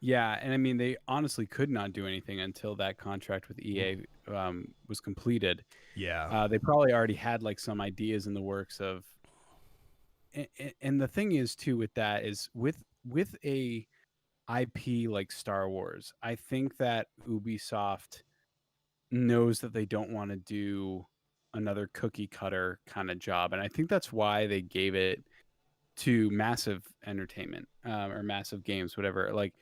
Yeah. And I mean, they honestly could not do anything until that contract with EA was completed. Yeah. They probably already had like some ideas in the works of, and the thing is too with that is with a IP like Star Wars, I think that Ubisoft knows that they don't want to do another cookie cutter kind of job, and I think that's why they gave it to Massive Entertainment, or Massive Games, whatever. Like,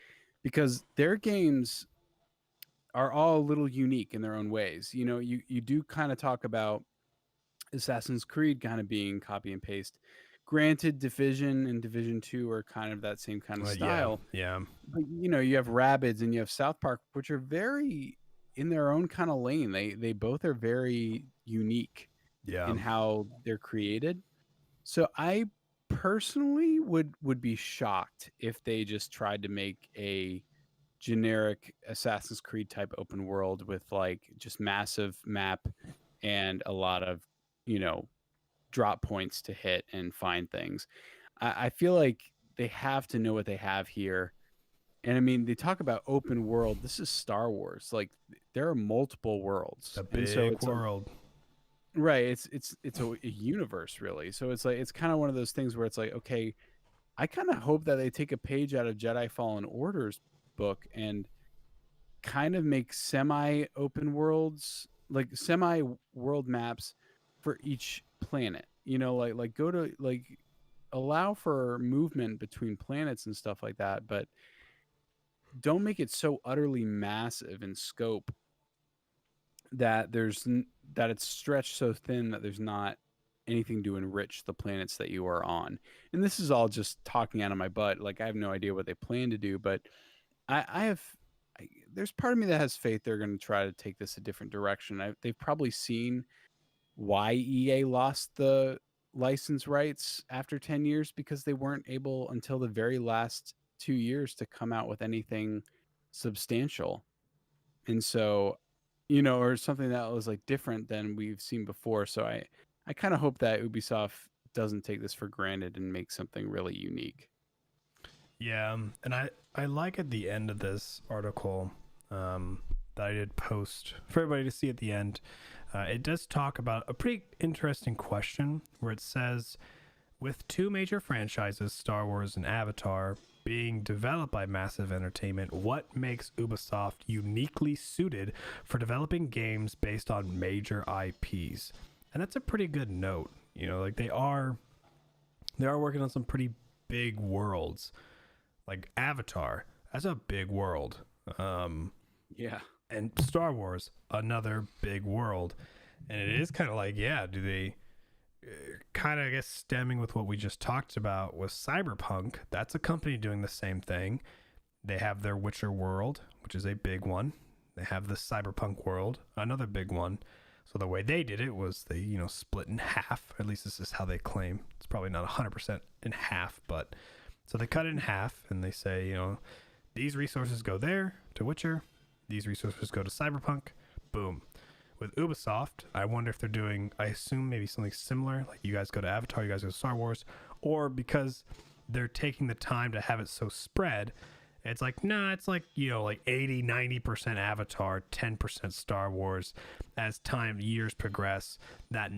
because their games are all a little unique in their own ways. You know, you do kind of talk about Assassin's Creed kind of being copy and paste. Granted, Division and Division 2 are kind of that same kind of Yeah. style. Yeah. But you know, you have Rabbids and you have South Park, which are very in their own kind of lane. They both are very unique Yeah. in how they're created. So I personally would be shocked if they just tried to make a generic Assassin's Creed type open world with like just massive map and a lot of, you know, drop points to hit and find things. I feel like they have to know what they have here. And I mean, they talk about open world. This is Star Wars. Like there are multiple worlds, A and so big world. right. It's a universe really. So it's like it's kind of one of those things where it's like, okay, I kind of hope that they take a page out of Jedi Fallen Order's book and kind of make semi open worlds, like semi world maps for each planet. You know, like go to like allow for movement between planets and stuff like that, but don't make it so utterly massive in scope that that it's stretched so thin that there's not anything to enrich the planets that you are on. And this is all just talking out of my butt. Like I have no idea what they plan to do, but I have. There's part of me that has faith they're going to try to take this a different direction. They've probably seen why EA lost the license rights after 10 years because they weren't able until the very last 2 years to come out with anything substantial. And so, you know, or something that was like different than we've seen before. So I kind of hope that Ubisoft doesn't take this for granted and make something really unique. Yeah, and I like at the end of this article that I did post for everybody to see at the end. It does talk about a pretty interesting question where it says, with two major franchises, Star Wars and Avatar, being developed by Massive Entertainment, what makes Ubisoft uniquely suited for developing games based on major IPs? And that's a pretty good note. You know, like they are working on some pretty big worlds. Like Avatar, that's a big world. Yeah. And Star Wars, another big world. And it is kind of like, yeah, do they kind of, I guess, stemming with what we just talked about with Cyberpunk, that's a company doing the same thing. They have their Witcher world, which is a big one. They have the Cyberpunk world, another big one. So the way they did it was they, you know, split in half. At least this is how they claim. It's probably not 100% in half, but so they cut it in half and they say, you know, these resources go there to Witcher. These resources go to Cyberpunk. Boom. With Ubisoft, I wonder if they're doing, I assume maybe something similar. Like you guys go to Avatar, you guys go to Star Wars. Or because they're taking the time to have it so spread, it's like, nah, it's like, you know, like 80, 90% Avatar, 10% Star Wars. As years progress, that,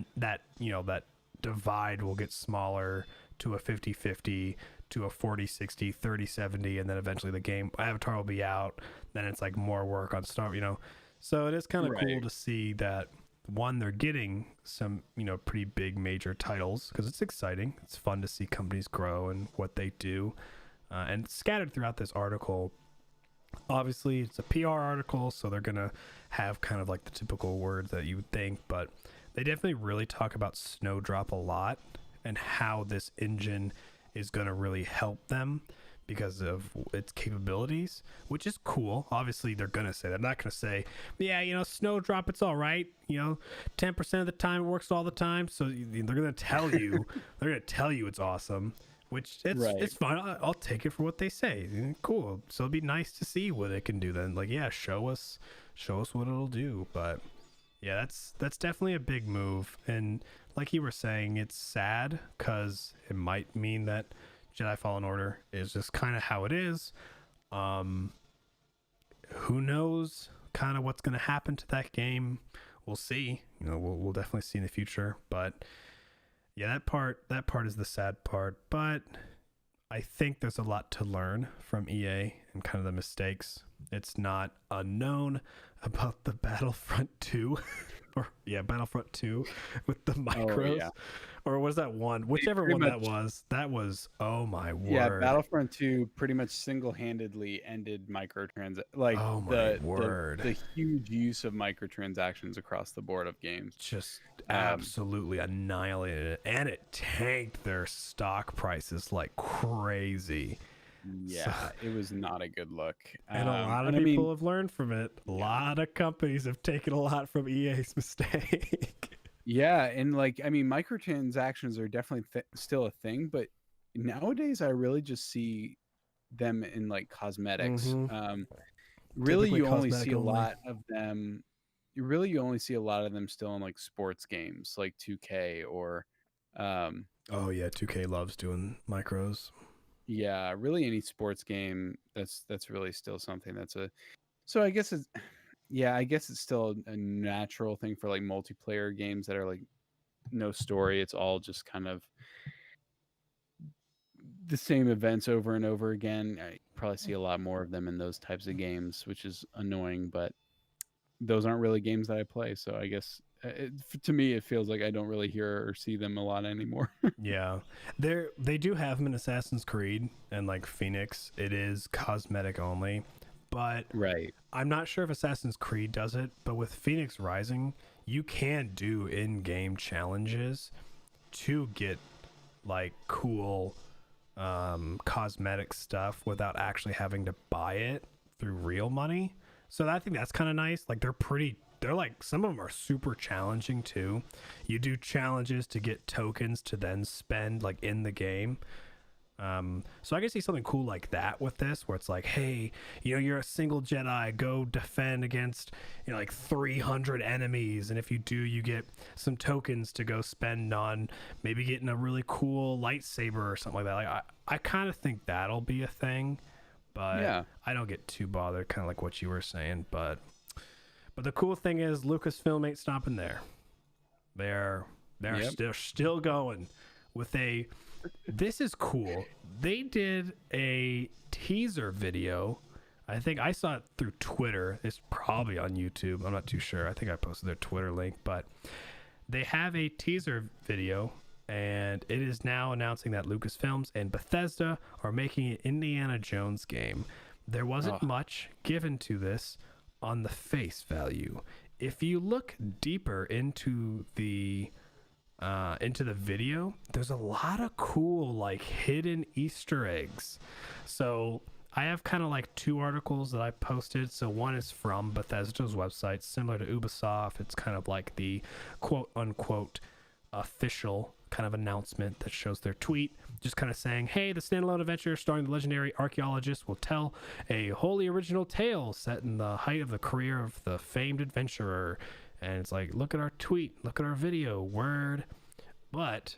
you know, that divide will get smaller to a 50-50, to a 40-60, 30-70, and then eventually the game Avatar will be out. Then it's like more work on Star, you know. So it is kind of cool to see that, one, they're getting some, you know, pretty big major titles because it's exciting. It's fun to see companies grow and what they do. And scattered throughout this article, obviously it's a PR article, so they're going to have kind of like the typical words that you would think, but they definitely really talk about Snowdrop a lot and how this engine is going to really help them because of its capabilities, which is cool. Obviously, they're going to say that. I'm not going to say, yeah, you know, Snowdrop, it's all right. You know, 10% of the time it works all the time. So they're going to tell you, they're going to tell you it's awesome, which Right. it's fine. I'll take it for what they say. Cool. So it'd be nice to see what it can do then. Like, yeah, show us what it'll do. But yeah, that's definitely a big move. And like you were saying, it's sad because it might mean that Jedi Fallen Order is just kind of how it is. Who knows kind of what's going to happen to that game? We'll see. You know, we'll definitely see in the future. But yeah, that part is the sad part. But I think there's a lot to learn from EA and kind of the mistakes. It's not unknown about the Battlefront 2 or Battlefront 2 with the micros. yeah. Or was that one? Whichever Pretty one much- that was oh my word. Yeah, Battlefront 2 pretty much single-handedly ended like Oh my the word. the huge use of microtransactions across the board of games. Just absolutely annihilated it. And it tanked their stock prices like crazy. Yeah, it was not a good look. And a lot of people have learned from it. A lot of companies have taken a lot from EA's mistake. Yeah, and like microtransactions are definitely still a thing, but nowadays I really just see them in like cosmetics. Really, Typically you only cosmetic see a only. lot of them. You only see a lot of them still in like sports games, like 2K or, Oh yeah, 2K loves doing micros. yeah, really any sports game. That's really still something that's a. So I guess it's, yeah, I guess it's still a natural thing for like multiplayer games that are like no story. It's all just kind of the same events over and over again. I probably see a lot more of them in those types of games, which is annoying, but those aren't really games that I play. So I guess to me, it feels like I don't really hear or see them a lot anymore. Yeah, they do have them in Assassin's Creed and like Phoenix. It is cosmetic only, but Right. I'm not sure if Assassin's Creed does it. But with Phoenix Rising, you can do in-game challenges to get like cool cosmetic stuff without actually having to buy it through real money. So I think that's kind of nice. Like they're like, some of them are super challenging too. You do challenges to get tokens to then spend like in the game. So I can see something cool like that with this, where it's like, hey, you know, you're a single Jedi, go defend against, you know, like 300 enemies, and if you do, you get some tokens to go spend on maybe getting a really cool lightsaber or something like that. Like I kind of think that'll be a thing, but Yeah. I don't get too bothered, kind of like what you were saying. But the cool thing is Lucasfilm ain't stopping there. They're still going with a. This is cool. They did a teaser video. I think I saw it through Twitter. It's probably on YouTube. I'm not too sure. I think I posted their Twitter link, but they have a teaser video, and it is now announcing that Lucasfilms and Bethesda are making an Indiana Jones game. There wasn't much given to this on the face value. If you look deeper into the video, there's a lot of cool like hidden Easter eggs. So I have kind of like two articles that I posted. So one is from Bethesda's website, similar to Ubisoft. It's kind of like the quote unquote official kind of announcement that shows their tweet, just kind of saying, hey, the standalone adventure starring the legendary archaeologist will tell a wholly original tale set in the height of the career of the famed adventurer. And it's like, look at our tweet, look at our video, word. But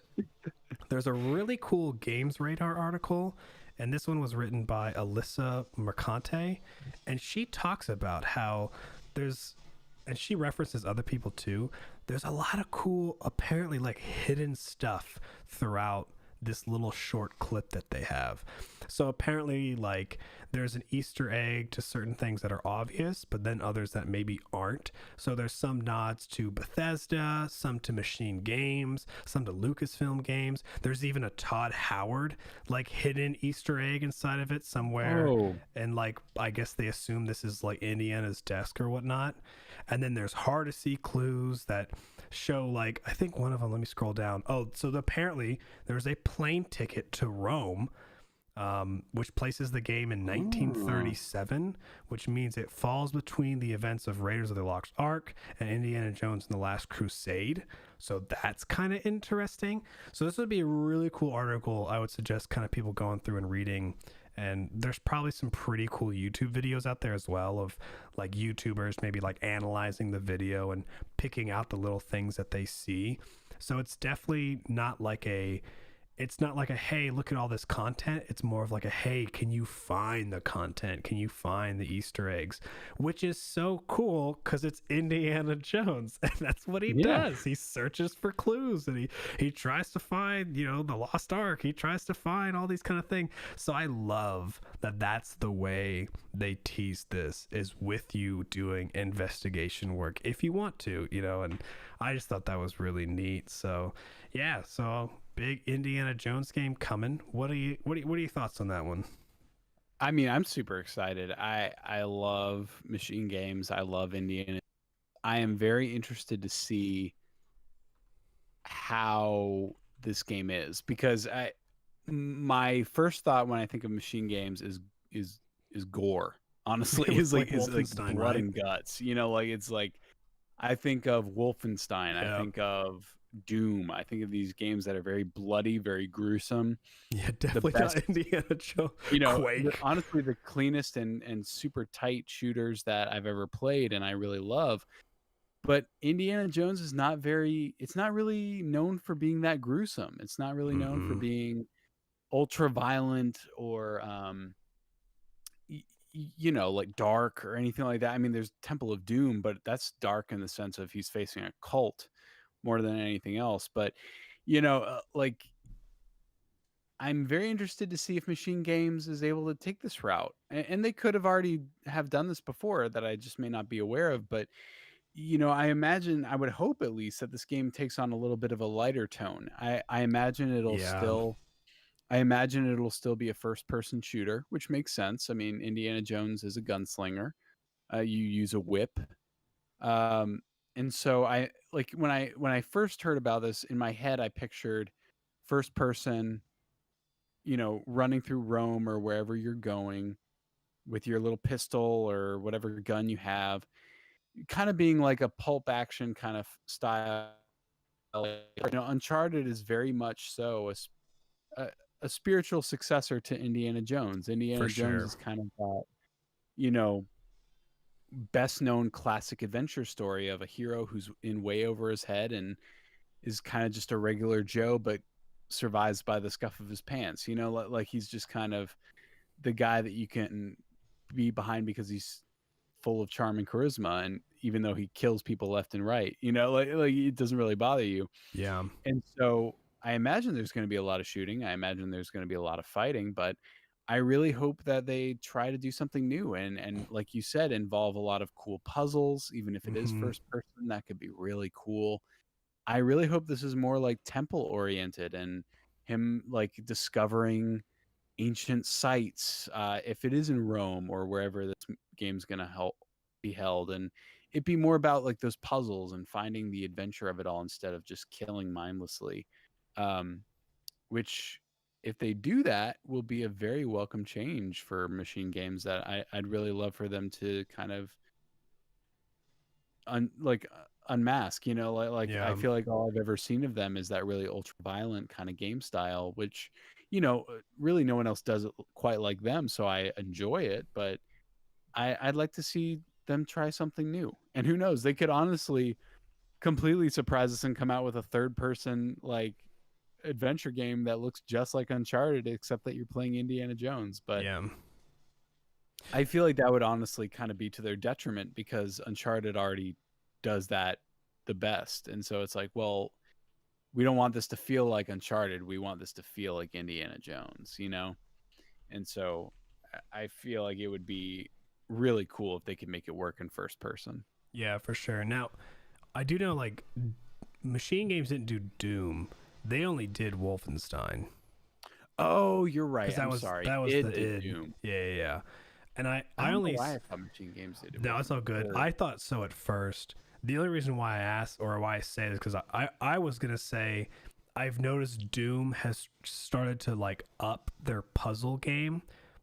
there's a really cool Games Radar article, and this one was written by Alyssa Mercante, and she talks about how and she references other people too, there's a lot of cool, apparently like hidden stuff throughout this little short clip that they have. So apparently like there's an Easter egg to certain things that are obvious, but then others that maybe aren't. So there's some nods to Bethesda, some to Machine Games, some to Lucasfilm Games. There's even a Todd Howard like hidden Easter egg inside of it somewhere. Oh. And like I guess they assume this is like Indiana's desk or whatnot. And then there's hard to see clues that show like, I think one of them, let me scroll down. Oh, so apparently there's a plane ticket to Rome which places the game in 1937, which means it falls between the events of Raiders of the Lost Ark and Indiana Jones and the Last Crusade. So that's kind of interesting. So this would be a really cool article. I would suggest kind of people going through and reading. And there's probably some pretty cool YouTube videos out there as well of like YouTubers maybe like analyzing the video and picking out the little things that they see. So it's definitely not like a hey, look at all this content. It's more of like a hey, can you find the content? Can you find the Easter eggs? Which is so cool because it's Indiana Jones, and that's what he does. He searches for clues, and he tries to find, you know, the Lost Ark. He tries to find all these kind of things. So I love that that's the way they tease this, is with you doing investigation work if you want to, you know. And I just thought that was really neat. So yeah, so big Indiana Jones game coming. What are your thoughts on that one? I mean, I'm super excited. I love machine games. I love Indiana. I am very interested to see how this game is, because my first thought when I think of machine games is gore. Honestly, is like blood right? and guts. You know, like it's like I think of Wolfenstein. Yep. I think of Doom. I think of these games that are very bloody, very gruesome. Yeah, definitely best, not Indiana Jones. You know, Quake. Honestly, the cleanest and super tight shooters that I've ever played, and I really love. But Indiana Jones is not really known for being that gruesome. It's not really known for being ultra violent or you know, like dark or anything like that. I mean, there's Temple of Doom, but that's dark in the sense of he's facing a cult more than anything else. But you know, like I'm very interested to see if Machine Games is able to take this route, and they could have already have done this before that I just may not be aware of. But you know, I would hope at least that this game takes on a little bit of a lighter tone. I imagine it'll still be a first-person shooter, which makes sense. I mean, Indiana Jones is a gunslinger. You use a whip, and so I like when I first heard about this, in my head I pictured first-person, you know, running through Rome or wherever you're going with your little pistol or whatever gun you have, kind of being like a pulp action kind of style. You know, Uncharted is very much so a spiritual successor to Indiana Jones. Indiana Jones is kind of that, you know, best known classic adventure story of a hero who's in way over his head and is kind of just a regular Joe, but survives by the scuff of his pants. You know, like he's just kind of the guy that you can be behind because he's full of charm and charisma, and even though he kills people left and right, you know, like it doesn't really bother you. Yeah. And so I imagine there's going to be a lot of shooting. I imagine there's going to be a lot of fighting, but I really hope that they try to do something new and like you said, involve a lot of cool puzzles. Even if it is first person, that could be really cool. I really hope this is more like temple oriented and him like discovering ancient sites, if it is in Rome or wherever this game's gonna be held, and it be more about like those puzzles and finding the adventure of it all instead of just killing mindlessly. Which, if they do that, will be a very welcome change for machine games that I'd really love for them to kind of unmask. You know, like I feel like all I've ever seen of them is that really ultra violent kind of game style, which, you know, really no one else does it quite like them, so I enjoy it. But I'd like to see them try something new, and who knows, they could honestly completely surprise us and come out with a third person like adventure game that looks just like Uncharted, except that you're playing Indiana Jones. But I feel like that would honestly kind of be to their detriment, because Uncharted already does that the best. And so it's like, well, we don't want this to feel like Uncharted. We want this to feel like Indiana Jones, you know? And so I feel like it would be really cool if they could make it work in first person. Yeah, for sure. Now, I do know, like, Machine Games didn't do Doom. They only did Wolfenstein. Oh, you're right. I'm sorry. That was the Doom. Yeah. And I only... know why I thought Machine Games did it. No, it's all good. I thought so at first. The only reason why I asked, or why I say this, because I was going to say, I've noticed Doom has started to like up their puzzle game,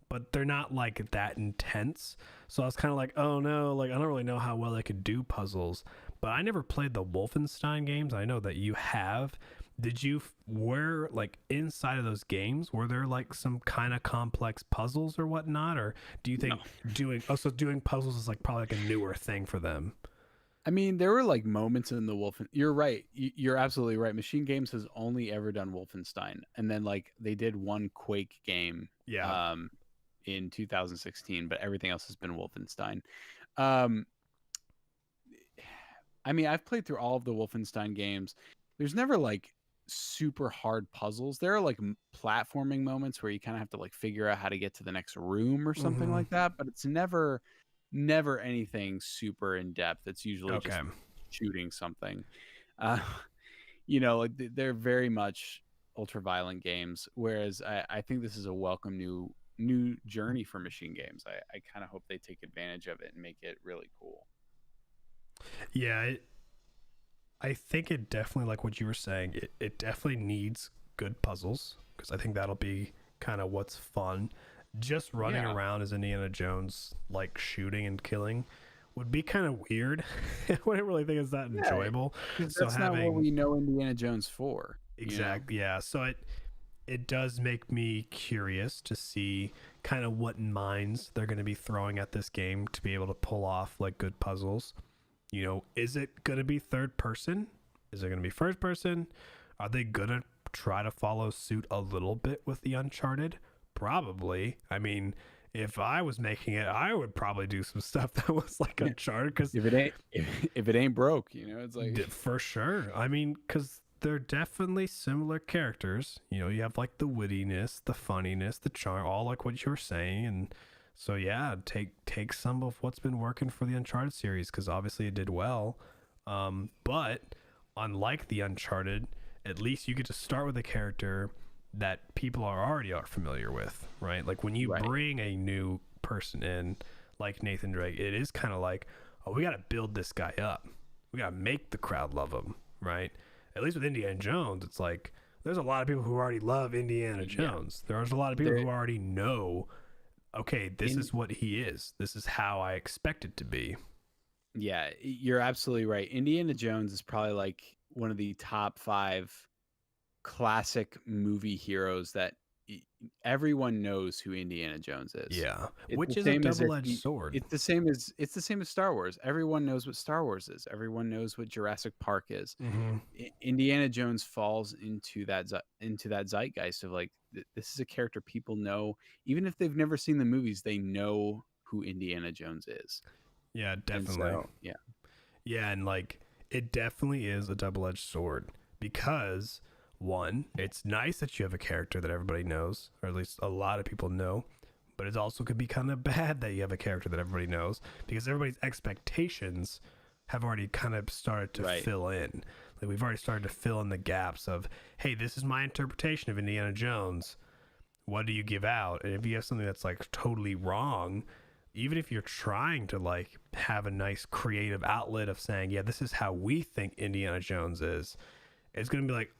but they're not like that intense. So I was kind of like, oh no, like I don't really know how well they could do puzzles. But I never played the Wolfenstein games. I know that you have. Did you were like inside of those games? Were there like some kind of complex puzzles or whatnot, or do you think doing puzzles is like probably like a newer thing for them? I mean, there were like moments in the You're right. You're absolutely right. Machine Games has only ever done Wolfenstein, and then like they did one Quake game, Yeah. in 2016, but everything else has been Wolfenstein. Um, I mean, I've played through all of the Wolfenstein games. There's never like super hard puzzles. There are like platforming moments where you kind of have to like figure out how to get to the next room or something Mm-hmm. like that, but it's never anything super in depth. It's usually Okay. just shooting something. Uh, you know, like they're very much ultra violent games, whereas I think this is a welcome new journey for Machine Games. I kind of hope they take advantage of it and make it really cool. Yeah, I think it definitely, like what you were saying, it definitely needs good puzzles because I think that'll be kind of what's fun. Just running Yeah. around as Indiana Jones, like shooting and killing, would be kind of weird. I wouldn't really think it's that Yeah, enjoyable. because So that's not what having we know Indiana Jones for. You know? exactly, yeah. So it does make me curious to see kind of what minds they're going to be throwing at this game to be able to pull off like good puzzles. You know, is it going to be third person? Is it going to be first person? Are they going to try to follow suit a little bit with the Uncharted? Probably. I mean, if I was making it, I would probably do some stuff that was like Uncharted because If it ain't broke, you know, it's like for sure. I mean, because they're definitely similar characters. You know, you have like the wittiness, the funniness, the charm, all like what you were saying, and so yeah, take some of what's been working for the Uncharted series because obviously it did well. But unlike the Uncharted, at least you get to start with a character that people are familiar with, right? Like when you right. bring a new person in, like Nathan Drake, it is kind of like, oh, we got to build this guy up. We got to make the crowd love him, right? At least with Indiana Jones, it's like there's a lot of people who already love Indiana Jones. There's a lot of people who already know, okay, this is what he is. This is how I expect it to be. Yeah, you're absolutely right. Indiana Jones is probably like one of the top 5 classic movie heroes that everyone knows who Indiana Jones is. Yeah, It's which the is a same as double-edged sword. it's the same as Star Wars. Everyone knows what Star Wars is. Everyone knows what Jurassic Park is. Mm-hmm. Indiana Jones falls into that zeitgeist of like this is a character people know, even if they've never seen the movies. They know who Indiana Jones is. Yeah, And definitely. so, yeah. Yeah, and like it definitely is a double-edged sword because one, it's nice that you have a character that everybody knows, or at least a lot of people know, but it also could be kind of bad that you have a character that everybody knows because everybody's expectations have already kind of started to fill in. Like we've already started to fill in the gaps of, hey, this is my interpretation of Indiana Jones. What do you give out? And if you have something that's like totally wrong, even if you're trying to like have a nice creative outlet of saying, yeah, this is how we think Indiana Jones is, it's going to be like,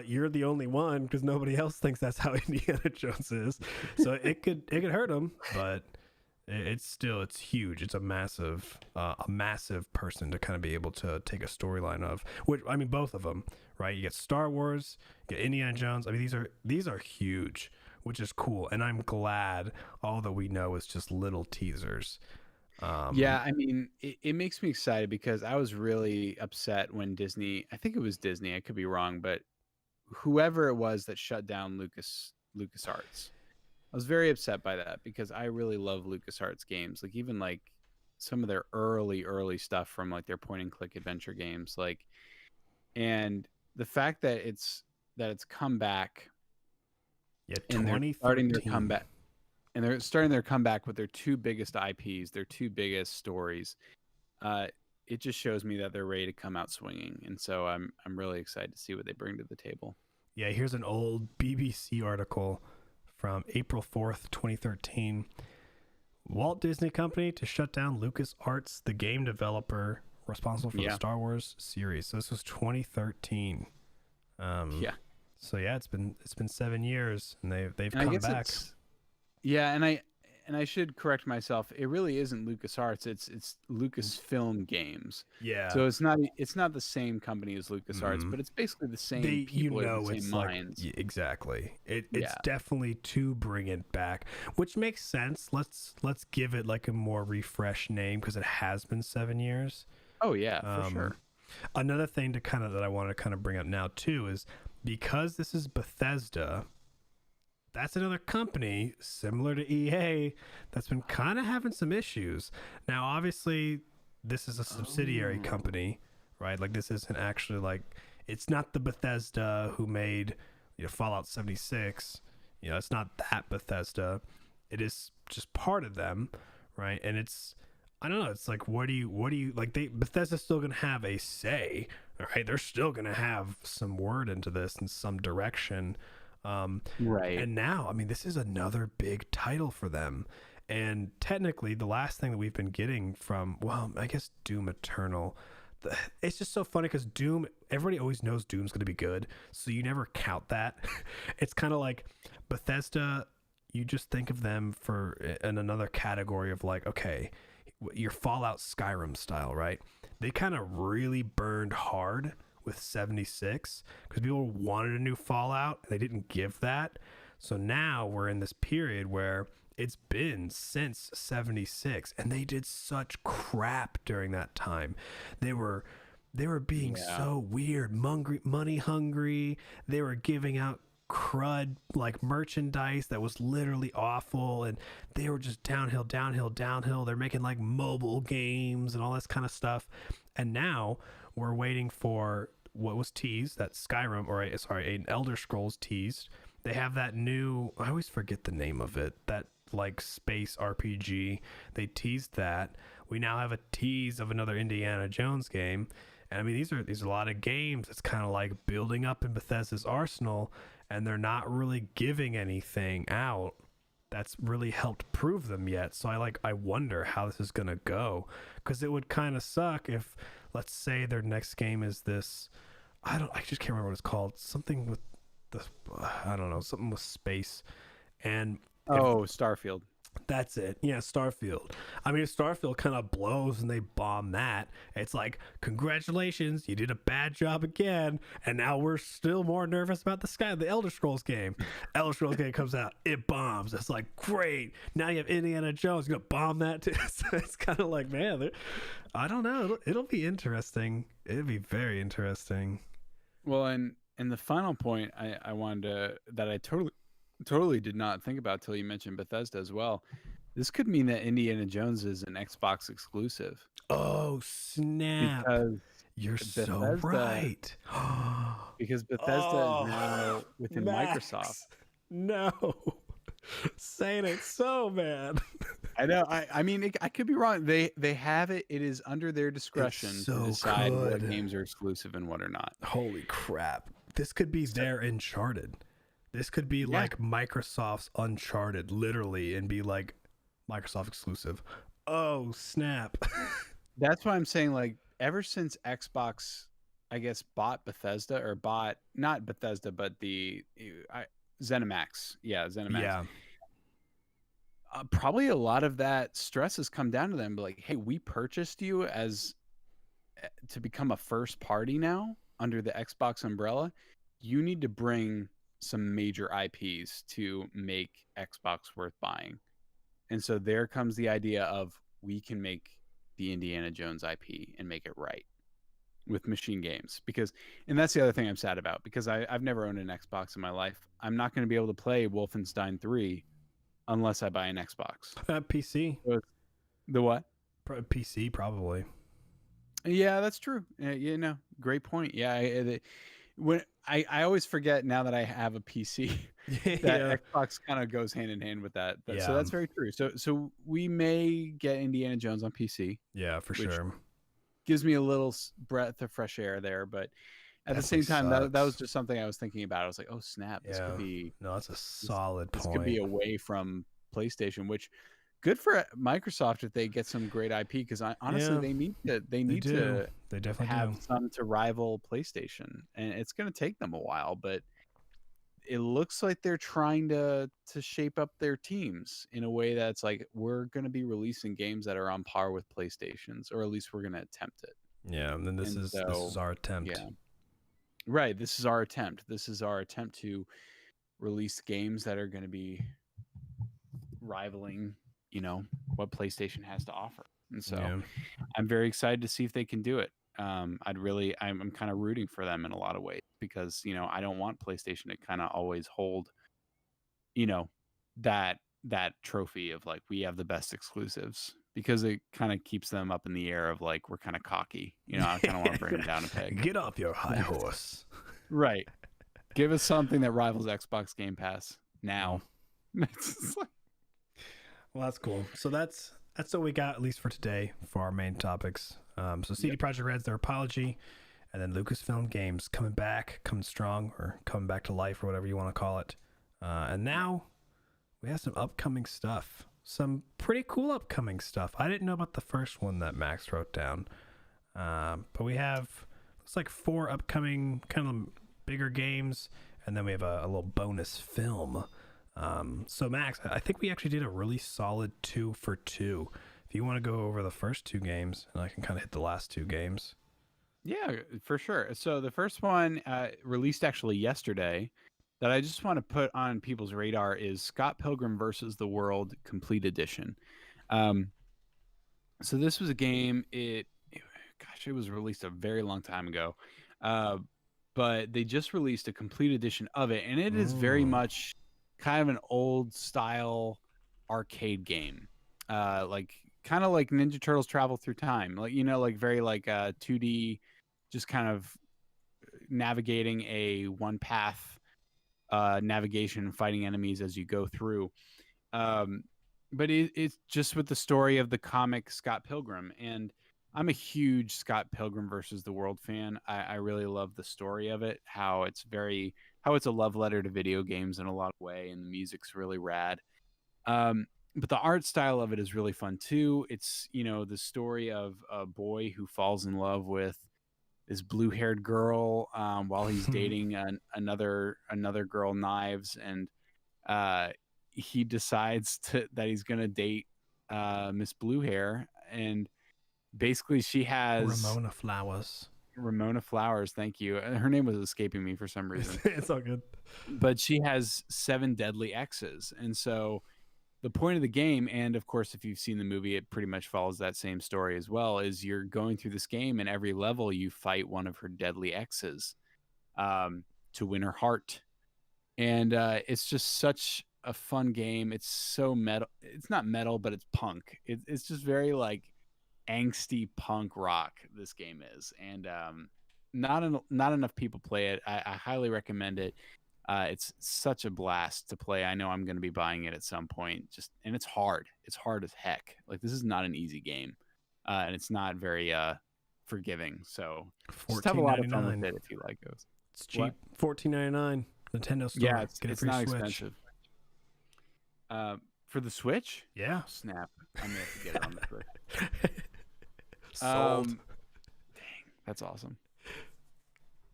you're the only one because nobody else thinks that's how Indiana Jones is. So it could hurt him, but it's huge. It's a massive person to kind of be able to take a storyline of, which, I mean, both of them, right? You get Star Wars, you get Indiana Jones. I mean, these are huge, which is cool. And I'm glad all that we know is just little teasers. Yeah, I mean, it makes me excited because I was really upset when Disney, I think it was Disney, I could be wrong, but whoever it was that shut down LucasArts. I was very upset by that because I really love LucasArts games. Like even like some of their early stuff from like their point and click adventure games, like, and the fact that it's come back. Yeah, And they're starting their comeback. And they're starting their comeback with their 2 biggest IPs, their 2 biggest stories. It just shows me that they're ready to come out swinging, and so I'm really excited to see what they bring to the table. Yeah, here's an old BBC article from April 4th, 2013. Walt Disney Company to shut down LucasArts, the game developer responsible for the Star Wars series. So this was 2013. Yeah. So yeah, it's been 7 years, and they've And I come guess back. yeah, and I should correct myself. It really isn't LucasArts. It's Lucasfilm Games. Yeah. So it's not the same company as LucasArts, Mm. but it's basically the same They, people or the same it's like minds. exactly. It's Yeah. definitely to bring it back, which makes sense. Let's give it like a more refreshed name because it has been 7 years. Oh yeah, for Um, sure. Another thing to kind of that I want to kind of bring up now too is because this is Bethesda, that's another company similar to EA that's been kind of having some issues. Now, obviously, this is a subsidiary Oh. company, right? Like this isn't actually like it's not the Bethesda who made Fallout 76. It's not that Bethesda. It is just part of them, right? And it's I don't know. It's like what do you like? Bethesda's still gonna have a say, right? They're still gonna have some word into this in some direction. Right. And now, I mean, this is another big title for them. And technically, the last thing that we've been getting from, well, I guess Doom Eternal, it's just so funny because Doom, everybody always knows Doom's going to be good. So you never count that. It's kind of like Bethesda, you just think of them in another category of like, okay, your Fallout Skyrim style, right? They kind of really burned hard with 76 because people wanted a new Fallout and they didn't give that. So now we're in this period where it's been since 76 and they did such crap during that time. They were being so weird, money hungry. They were giving out crud like merchandise that was literally awful, and they were just downhill. They're making like mobile games and all this kind of stuff. And now we're waiting for what was teased, that Skyrim, or an Elder Scrolls teased. They have that new, I always forget the name of it, that like space RPG. They teased that. We now have a tease of another Indiana Jones game. And I mean, these are a lot of games. It's kind of like building up in Bethesda's arsenal, and they're not really giving anything out that's really helped prove them yet. So I wonder how this is gonna go, because it would kind of suck if, let's say, their next game is this. I just can't remember what it's called. Something with the, I don't know, something with space, and if Starfield. that's it. Yeah, Starfield. I mean, if Starfield kind of blows and they bomb that, it's like, congratulations, you did a bad job again, and now we're still more nervous about the Elder Scrolls game. Elder Scrolls game comes out, it bombs. It's like, great. Now you have Indiana Jones, you're gonna bomb that too. So it's kind of like, man, I don't know. It'll be interesting. It'll be very interesting. Well, and the final point I wanted to that I totally did not think about till you mentioned Bethesda as well. This could mean that Indiana Jones is an Xbox exclusive Oh, snap. because You're so Bethesda right. because Bethesda is now within Max. Microsoft. No. Saying it so bad. I know. I mean, I could be wrong. They have it. It is under their discretion so to decide what good. games are exclusive and what are not. Holy crap. This could be their Uncharted. This could be like Microsoft's Uncharted, literally, and be like Microsoft exclusive. Oh, snap. That's why I'm saying, like, ever since Xbox, I guess, bought Bethesda or bought not Bethesda, but the ZeniMax. Yeah, ZeniMax. Yeah. Probably a lot of that stress has come down to them. But like, hey, we purchased you as to become a first party now under the Xbox umbrella. You need to bring some major IPs to make Xbox worth buying. And so there comes the idea of we can make the Indiana Jones IP and make it right with Machine Games. And that's the other thing I'm sad about, because I've never owned an Xbox in my life. I'm not going to be able to play Wolfenstein 3 unless I buy an Xbox. PC. The what? PC, probably. Yeah, that's true. Great point. Yeah, when I always forget now that I have a PC that Xbox kind of goes hand in hand with that. So that's very true. So we may get Indiana Jones on PC. Yeah, for sure. Gives me a little breath of fresh air there, but at the same time, that was just something I was thinking about. I was like, oh snap, this could be that's a solid point. This could be away from PlayStation, which good for Microsoft if they get some great IP, because honestly they need to they definitely have some to rival PlayStation, and it's going to take them a while, but it looks like they're trying to shape up their teams in a way that's like, we're going to be releasing games that are on par with PlayStation's, or at least we're going to attempt it. Yeah, and then this And is our attempt. yeah, right. This is our attempt. This is our attempt to release games that are going to be rivaling, what PlayStation has to offer. And so Yeah. I'm very excited to see if they can do it. I'm kind of rooting for them in a lot of ways, because I don't want PlayStation to kind of always hold that trophy of like, we have the best exclusives, because it kind of keeps them up in the air of like, we're kind of cocky. I kind of want to bring them down a peg. Get off your high horse. Right. Give us something that rivals Xbox Game Pass now. Well, that's cool. So that's what we got, at least for today, for our main topics. So CD Projekt Red's their apology, and then Lucasfilm Games coming strong, or coming back to life, or whatever you want to call it. And now we have some upcoming stuff, some pretty cool upcoming stuff. I didn't know about the first one that Max wrote down, but we have, looks like 4 upcoming kind of bigger games, and then we have a little bonus film. So Max, I think we actually did a really solid 2 for 2. If you want to go over the first 2 games, and I can kind of hit the last 2 games. Yeah, for sure. So the first one released actually yesterday, that I just want to put on people's radar, is Scott Pilgrim versus the World Complete Edition. So this was a game, it was released a very long time ago. But they just released a complete edition of it, and it is very much kind of an old style arcade game. Kind of like Ninja Turtles Travel Through Time. Like very like 2D, just kind of navigating a one path navigation, fighting enemies as you go through. But it's just with the story of the comic Scott Pilgrim, and I'm a huge Scott Pilgrim versus the World fan. I really love the story of it, how it's a love letter to video games in a lot of way, and the music's really rad. But the art style of it is really fun too. It's, the story of a boy who falls in love with this blue-haired girl while he's dating another girl, Knives, and he decides that he's gonna date Miss Blue Hair, and basically she has Ramona Flowers, thank you. Her name was escaping me for some reason. It's all good. But she has 7 deadly exes, and so the point of the game, and of course if you've seen the movie, it pretty much follows that same story as well, is you're going through this game, and every level you fight one of her deadly exes to win her heart. And it's just such a fun game. It's so metal. It's not metal, but it's punk. It's just very like angsty punk rock, this game is. And not enough people play it. I highly recommend it. It's such a blast to play. I know I'm going to be buying it at some point. And it's hard. It's hard as heck. Like, this is not an easy game, and it's not very forgiving. So just have a lot of fun with it if you like those. It's cheap. $14.99. Nintendo Store. Yeah, it's not expensive. For the Switch? Yeah. Snap. I'm gonna have to get it on the Switch. Sold. Dang, that's awesome.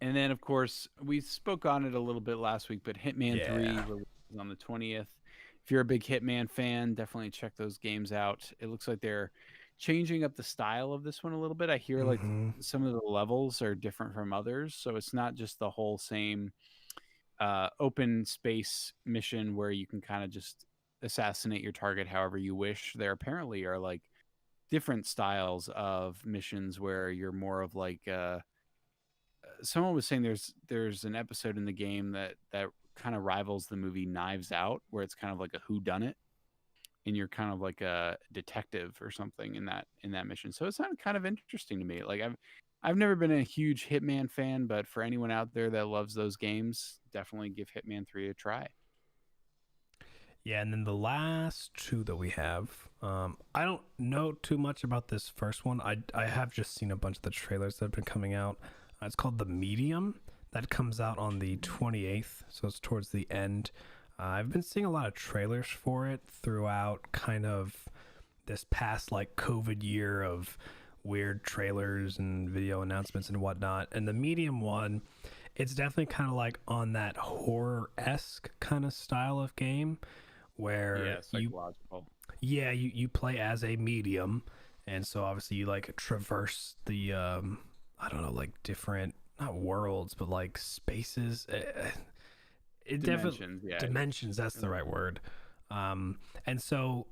And then, of course, we spoke on it a little bit last week, but Hitman 3 releases on the 20th. If you're a big Hitman fan, definitely check those games out. It looks like they're changing up the style of this one a little bit. I hear like some of the levels are different from others, so it's not just the whole same open space mission where you can kind of just assassinate your target however you wish. There apparently are like different styles of missions where you're more of like someone was saying there's an episode in the game that kind of rivals the movie Knives Out, where it's kind of like a whodunit, and you're kind of like a detective or something in that mission. So it sounded kind of interesting to me. Like I've never been a huge Hitman fan, but for anyone out there that loves those games, definitely give Hitman 3 a try. Yeah, and then the last 2 that we have, I don't know too much about this first one. I have just seen a bunch of the trailers that have been coming out. It's called The Medium. That comes out on the 28th, so it's towards the end. I've been seeing a lot of trailers for it throughout kind of this past like COVID year of weird trailers and video announcements and whatnot. And the Medium one, It's definitely kind of like on that horror-esque kind of style of game where Yeah, psychological. you play as a medium, and so obviously you like traverse the I don't know, like different, not worlds but like spaces. It definitely Dimensions, yeah. dimensions, that's the right word. And so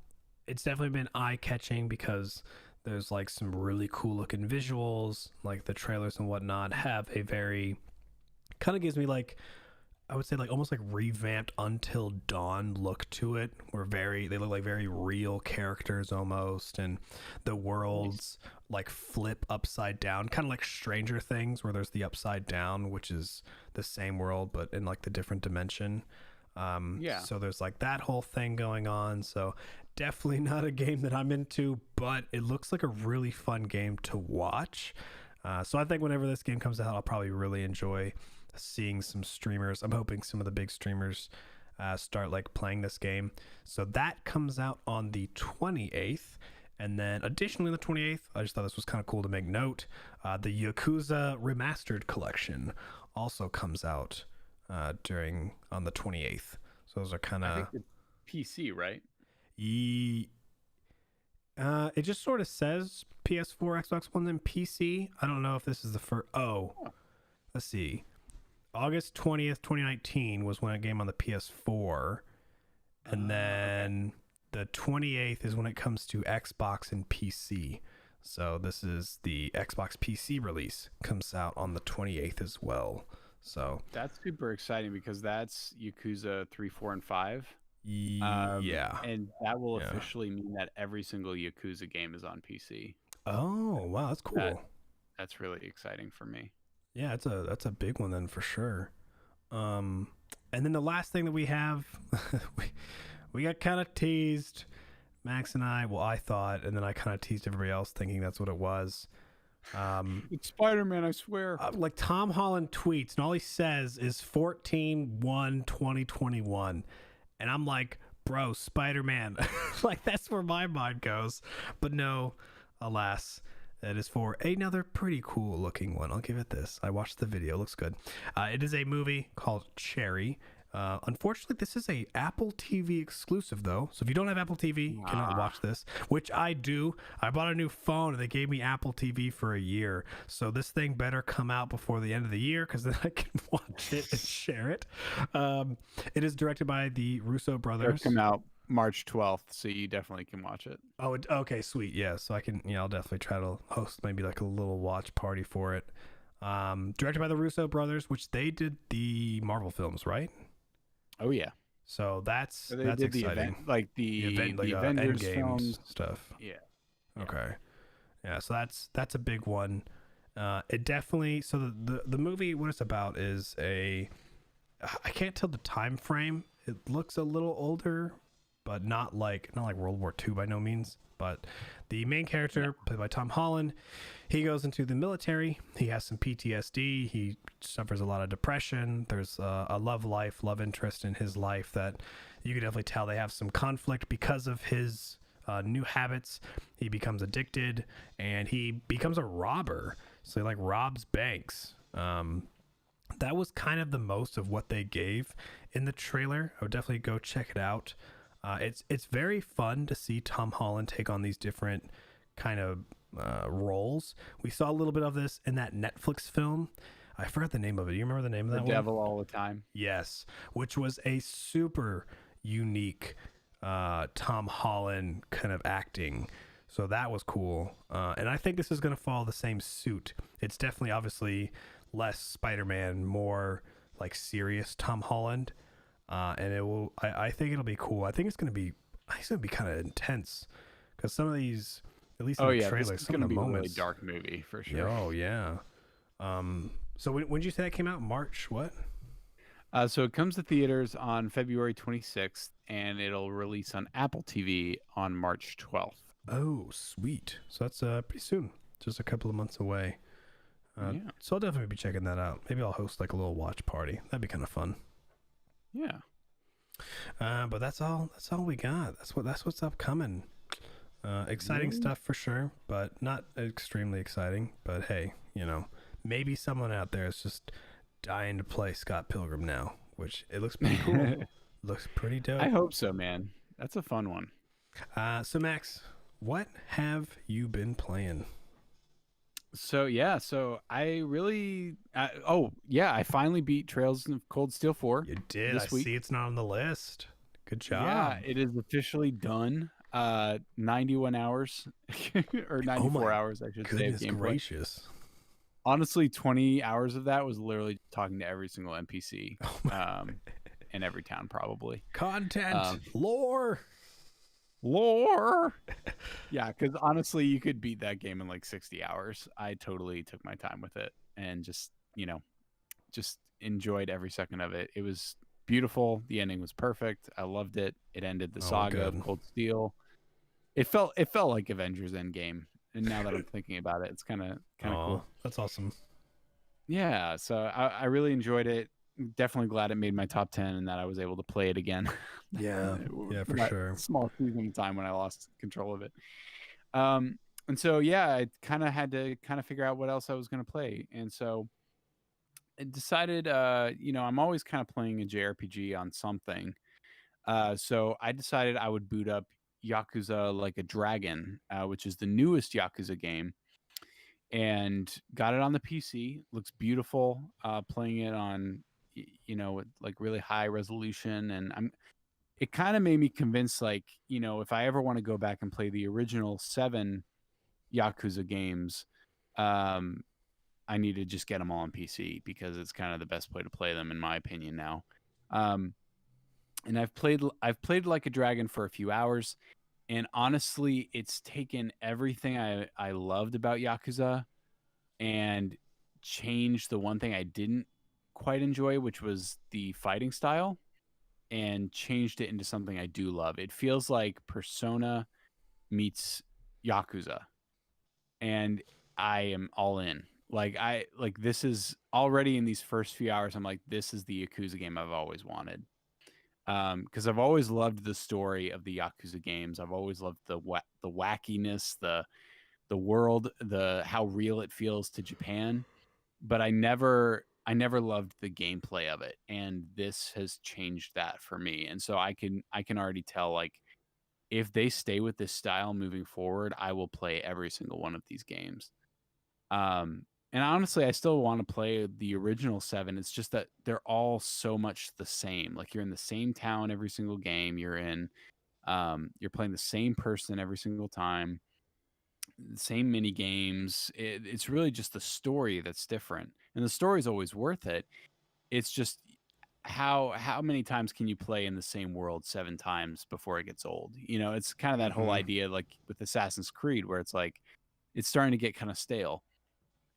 it's definitely been eye-catching because there's like some really cool looking visuals, like the trailers and whatnot have a very, kind of gives me like, I would say like almost like revamped Until Dawn look to it. They look like very real characters almost, and the worlds like flip upside down, kind of like Stranger Things, where there's the upside down, which is the same world but in like the different dimension. Yeah. So there's like that whole thing going on. So definitely not a game that I'm into, but it looks like a really fun game to watch. So I think whenever this game comes out, I'll probably really enjoy seeing some streamers. I'm hoping some of the big streamers start like playing this game. So that comes out on the 28th. And then additionally on the 28th, I just thought this was kind of cool to make note, the Yakuza Remastered collection also comes out on the 28th. So those are kind I of think it's PC, right? it just sort of says PS4, Xbox One, and PC. I don't know if this is the first. Let's see. August 20th, 2019 was when it came on the PS4. And then the 28th is when it comes to Xbox and PC. So this is the Xbox PC release, comes out on the 28th as well. So that's super exciting because that's Yakuza 3, 4, and 5. Yeah. And that will officially mean that every single Yakuza game is on PC. Oh, wow, that's cool. That's really exciting for me. Yeah, that's a big one then for sure. And then the last thing that we have, we got kind of teased, Max and I. Well, I thought, and then I kind of teased everybody else, thinking that's what it was. It's Spider-Man, I swear. Like Tom Holland tweets, and all he says is 14/1/2021, and I'm like, bro, Spider-Man. Like that's where my mind goes. But no, alas. It is for another pretty cool looking one. I'll give it this. I watched the video. It looks good. It is a movie called Cherry. Unfortunately, this is a Apple TV exclusive, though. So if you don't have Apple TV, you cannot watch this, which I do. I bought a new phone, and they gave me Apple TV for a year. So this thing better come out before the end of the year, because then I can watch it and share it. It is directed by the Russo Brothers. It'll come out March 12th, so you definitely can watch it. Oh, okay, sweet. Yeah, so I can, I'll definitely try to host maybe like a little watch party for it. Directed by the Russo Brothers, which they did the Marvel films, right? Oh yeah. So that's So they that's did exciting. the event, like the Avengers Endgames films stuff. Yeah. Okay. Yeah, so that's a big one. It definitely, so the movie, what it's about is I can't tell the time frame. It looks a little older, but not like World War II by no means. But the main character, played by Tom Holland, he goes into the military. He has some PTSD. He suffers a lot of depression. There's a love interest in his life that you can definitely tell they have some conflict because of his new habits. He becomes addicted, and he becomes a robber. So he like robs banks. That was kind of the most of what they gave in the trailer. I would definitely go check it out. It's very fun to see Tom Holland take on these different kind of roles. We saw a little bit of this in that Netflix film. I forgot the name of it. You remember the name of that one? The Devil All the Time. Yes, which was a super unique Tom Holland kind of acting. So that was cool. And I think this is going to follow the same suit. It's definitely obviously less Spider-Man, more like serious Tom Holland. And it will. I think it'll be cool. I think it's gonna be kind of intense because some of these, at least in the trailer, this is some of the be moments. A really dark movie for sure. Oh yeah. So when did you say that came out? March what? So it comes to theaters on February 26th, and it'll release on Apple TV on March 12th. Oh, sweet. So that's pretty soon. Just a couple of months away. So I'll definitely be checking that out. Maybe I'll host like a little watch party. That'd be kind of fun. Yeah. But that's all we got. That's what's upcoming. Exciting stuff for sure, but not extremely exciting. But hey, maybe someone out there is just dying to play Scott Pilgrim now, which it looks pretty cool. Looks pretty dope. I hope so, man. That's a fun one. So Max, what have you been playing? So I really I finally beat Trails of Cold Steel 4. You did. This I week. see it's not on the list. Good job. Yeah, it is officially done. 91 hours or 94 hours, I should say. Goodness gracious. Honestly, 20 hours of that was literally talking to every single NPC in every town, probably. Content, lore. Yeah, because honestly, you could beat that game in like 60 hours. I totally took my time with it and just enjoyed every second of it. It was beautiful. The ending was perfect. I loved it. It ended the saga of Cold Steel. It felt like Avengers Endgame. And now that I'm thinking about it, it's kind of cool. That's awesome. Yeah, so I really enjoyed it. Definitely glad it made my top 10 and that I was able to play it again. Yeah, for sure. Small season of time when I lost control of it. And so I kind of had to figure out what else I was going to play. And so I decided, I'm always kind of playing a JRPG on something. So I decided I would boot up Yakuza Like a Dragon, which is the newest Yakuza game, and got it on the PC. Looks beautiful. Playing it on, with like really high resolution, and it kind of made me convinced, like, if I ever want to go back and play the original 7 Yakuza games, I need to just get them all on PC because it's kind of the best way to play them, in my opinion now. And I've played Like a Dragon for a few hours, and honestly, it's taken everything I loved about Yakuza and changed the one thing I didn't quite enjoy, which was the fighting style, and changed it into something I do love. It feels like Persona meets Yakuza, and I am all in. This is already in these first few hours. I'm like, this is the Yakuza game I've always wanted. Because I've always loved the story of the Yakuza games. I've always loved the wackiness, the world, how real it feels to Japan. But I never loved the gameplay of it, and this has changed that for me. And so I can already tell, like, if they stay with this style moving forward, I will play every single one of these games. And honestly, I still want to play the original 7. It's just that they're all so much the same. Like, you're in the same town every single game. You're playing the same person every single time. The same mini games. It's really just the story that's different, and the story is always worth it. It's just how many times can you play in the same world 7 times before it gets old? It's kind of that whole idea, like with Assassin's Creed, where it's like it's starting to get kind of stale.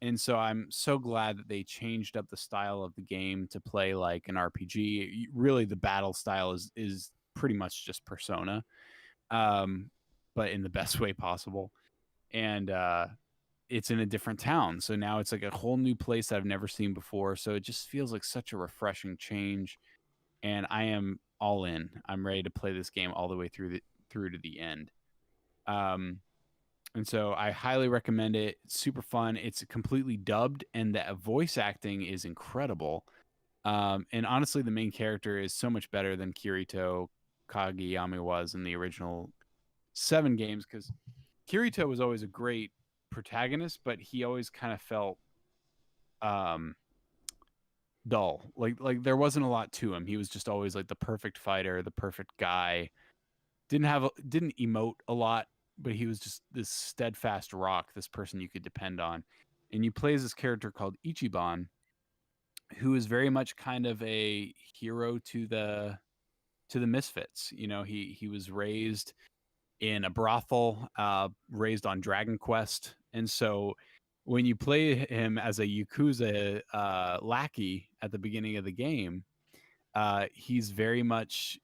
And so I'm so glad that they changed up the style of the game to play like an RPG. Really, the battle style is pretty much just Persona, but in the best way possible. And it's in a different town, so now it's like a whole new place that I've never seen before. So it just feels like such a refreshing change, and I am all in. I'm ready to play this game all the way through to the end. And so I highly recommend it. It's super fun. It's completely dubbed, and the voice acting is incredible. And honestly, the main character is so much better than Kirito Kageyami was in the original 7 games, because Kirito was always a great protagonist, but he always kind of felt dull. Like there wasn't a lot to him. He was just always like the perfect fighter, the perfect guy. Didn't emote a lot, but he was just this steadfast rock, this person you could depend on. And you play as this character called Ichiban, who is very much kind of a hero to the misfits. He was raised in a brothel, raised on Dragon Quest. And so when you play him as a Yakuza lackey at the beginning of the game, he's very much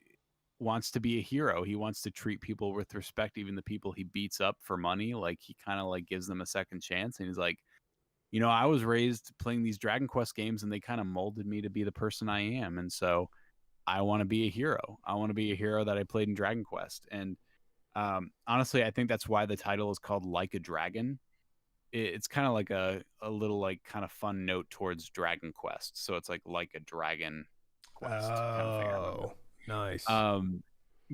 wants to be a hero. He wants to treat people with respect, even the people he beats up for money. Like, he kind of like gives them a second chance. And he's like, I was raised playing these Dragon Quest games, and they kind of molded me to be the person I am. And so I want to be a hero. I want to be a hero that I played in Dragon Quest. And honestly, I think that's why the title is called Like a Dragon, it's kind of like a little like kind of fun note towards Dragon Quest. So it's like a Dragon Quest kind of thing. I remember. Oh, nice. Um,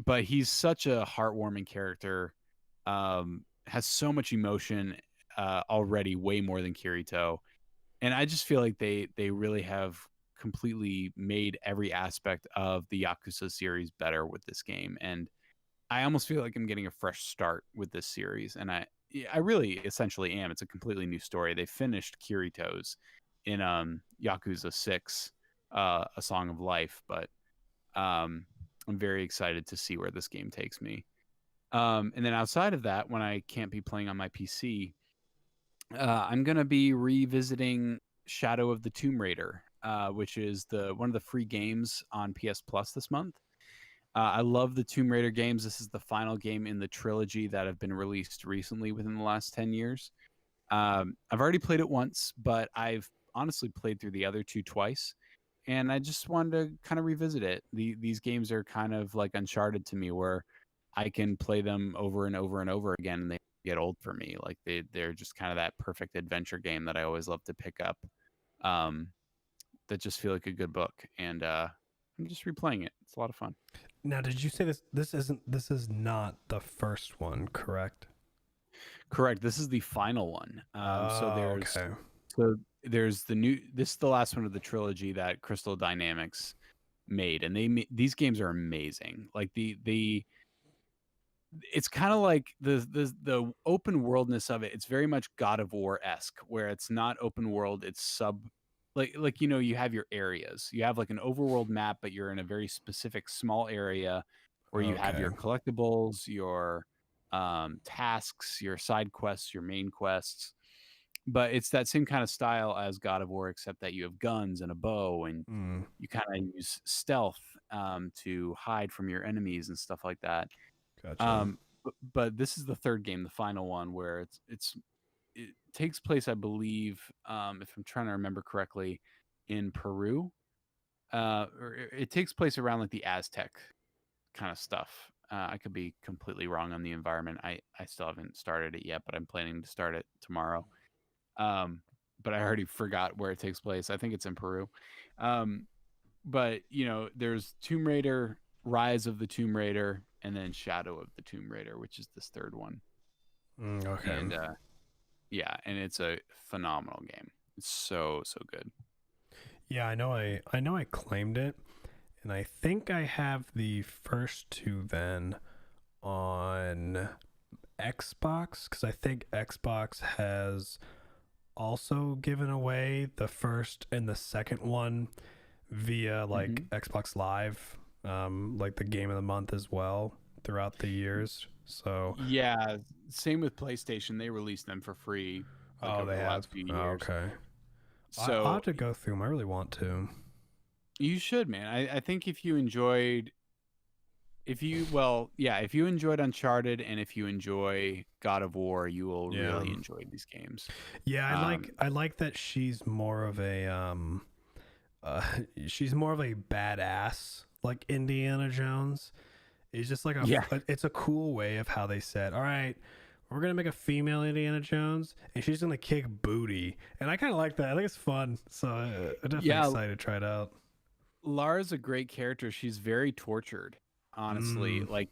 but he's such a heartwarming character. Has so much emotion already, way more than Kirito. And I just feel like they really have completely made every aspect of the Yakuza series better with this game. And I almost feel like I'm getting a fresh start with this series. And I really essentially am. It's a completely new story. They finished Kirito's in Yakuza 6, A Song of Life, but um I'm very excited to see where this game takes me. And then outside of that, when I can't be playing on my PC, I'm gonna be revisiting Shadow of the Tomb Raider, which is the one of the free games on PS Plus this month. I love the Tomb Raider games. This is the final game in the trilogy that have been released recently within the last 10 years. I've already played it once, but I've honestly played through the other two twice. And I just wanted to kind of revisit it. These games are kind of like Uncharted to me, where I can play them over and over and over again, and they get old for me. Like they're just kind of that perfect adventure game that I always love to pick up. Um, that just feel like a good book, and I'm just replaying it. It's a lot of fun. Now, did you say this is not the first one, correct? Correct. This is the final one. So Okay. there's the new. This is the last one of the trilogy that Crystal Dynamics made, and these games are amazing. Like the it's kind of like the open worldness of it. It's very much God of War esque, where it's not open world. It's like you have your areas. You have like an overworld map, but you're in a very specific small area where you have Okay. your collectibles, your tasks, your side quests, your main quests. But it's that same kind of style as God of War, except that you have guns and a bow, and Mm, you kind of use stealth to hide from your enemies and stuff like that. gotcha. But this is the third game, the final one, where it takes place, I believe, if I'm trying to remember correctly, in Peru. Or it takes place around like the Aztec kind of stuff. I could be completely wrong on the environment. I still haven't started it yet, but I'm planning to start it tomorrow. But I already forgot where it takes place. I think it's in Peru. Um, but there's Tomb Raider, Rise of the Tomb Raider, and then Shadow of the Tomb Raider, which is this third one. Okay. And yeah, and it's a phenomenal game. It's so good. Yeah, I know I claimed it, and I think I have the first two then on Xbox, because I think Xbox has also given away the first and the second one via like Xbox Live, like the game of the month as well throughout the years. So Yeah, same with PlayStation. They released them for free like over they the have. last few Oh, years. okay. I'll So have to go through them. I really want to. you should, man. I think if you enjoyed if you enjoyed Uncharted and if you enjoy God of War, you will Yeah. really enjoy these games. Yeah, I like that she's more of a she's more of a badass like Indiana Jones. It's just like it's a cool way of how they said, all right, we're gonna make a female Indiana Jones and she's gonna kick booty, and I kind of like that. I think it's fun, so I'm definitely excited to try it out. Lara's a great character. She's very tortured, honestly. Like,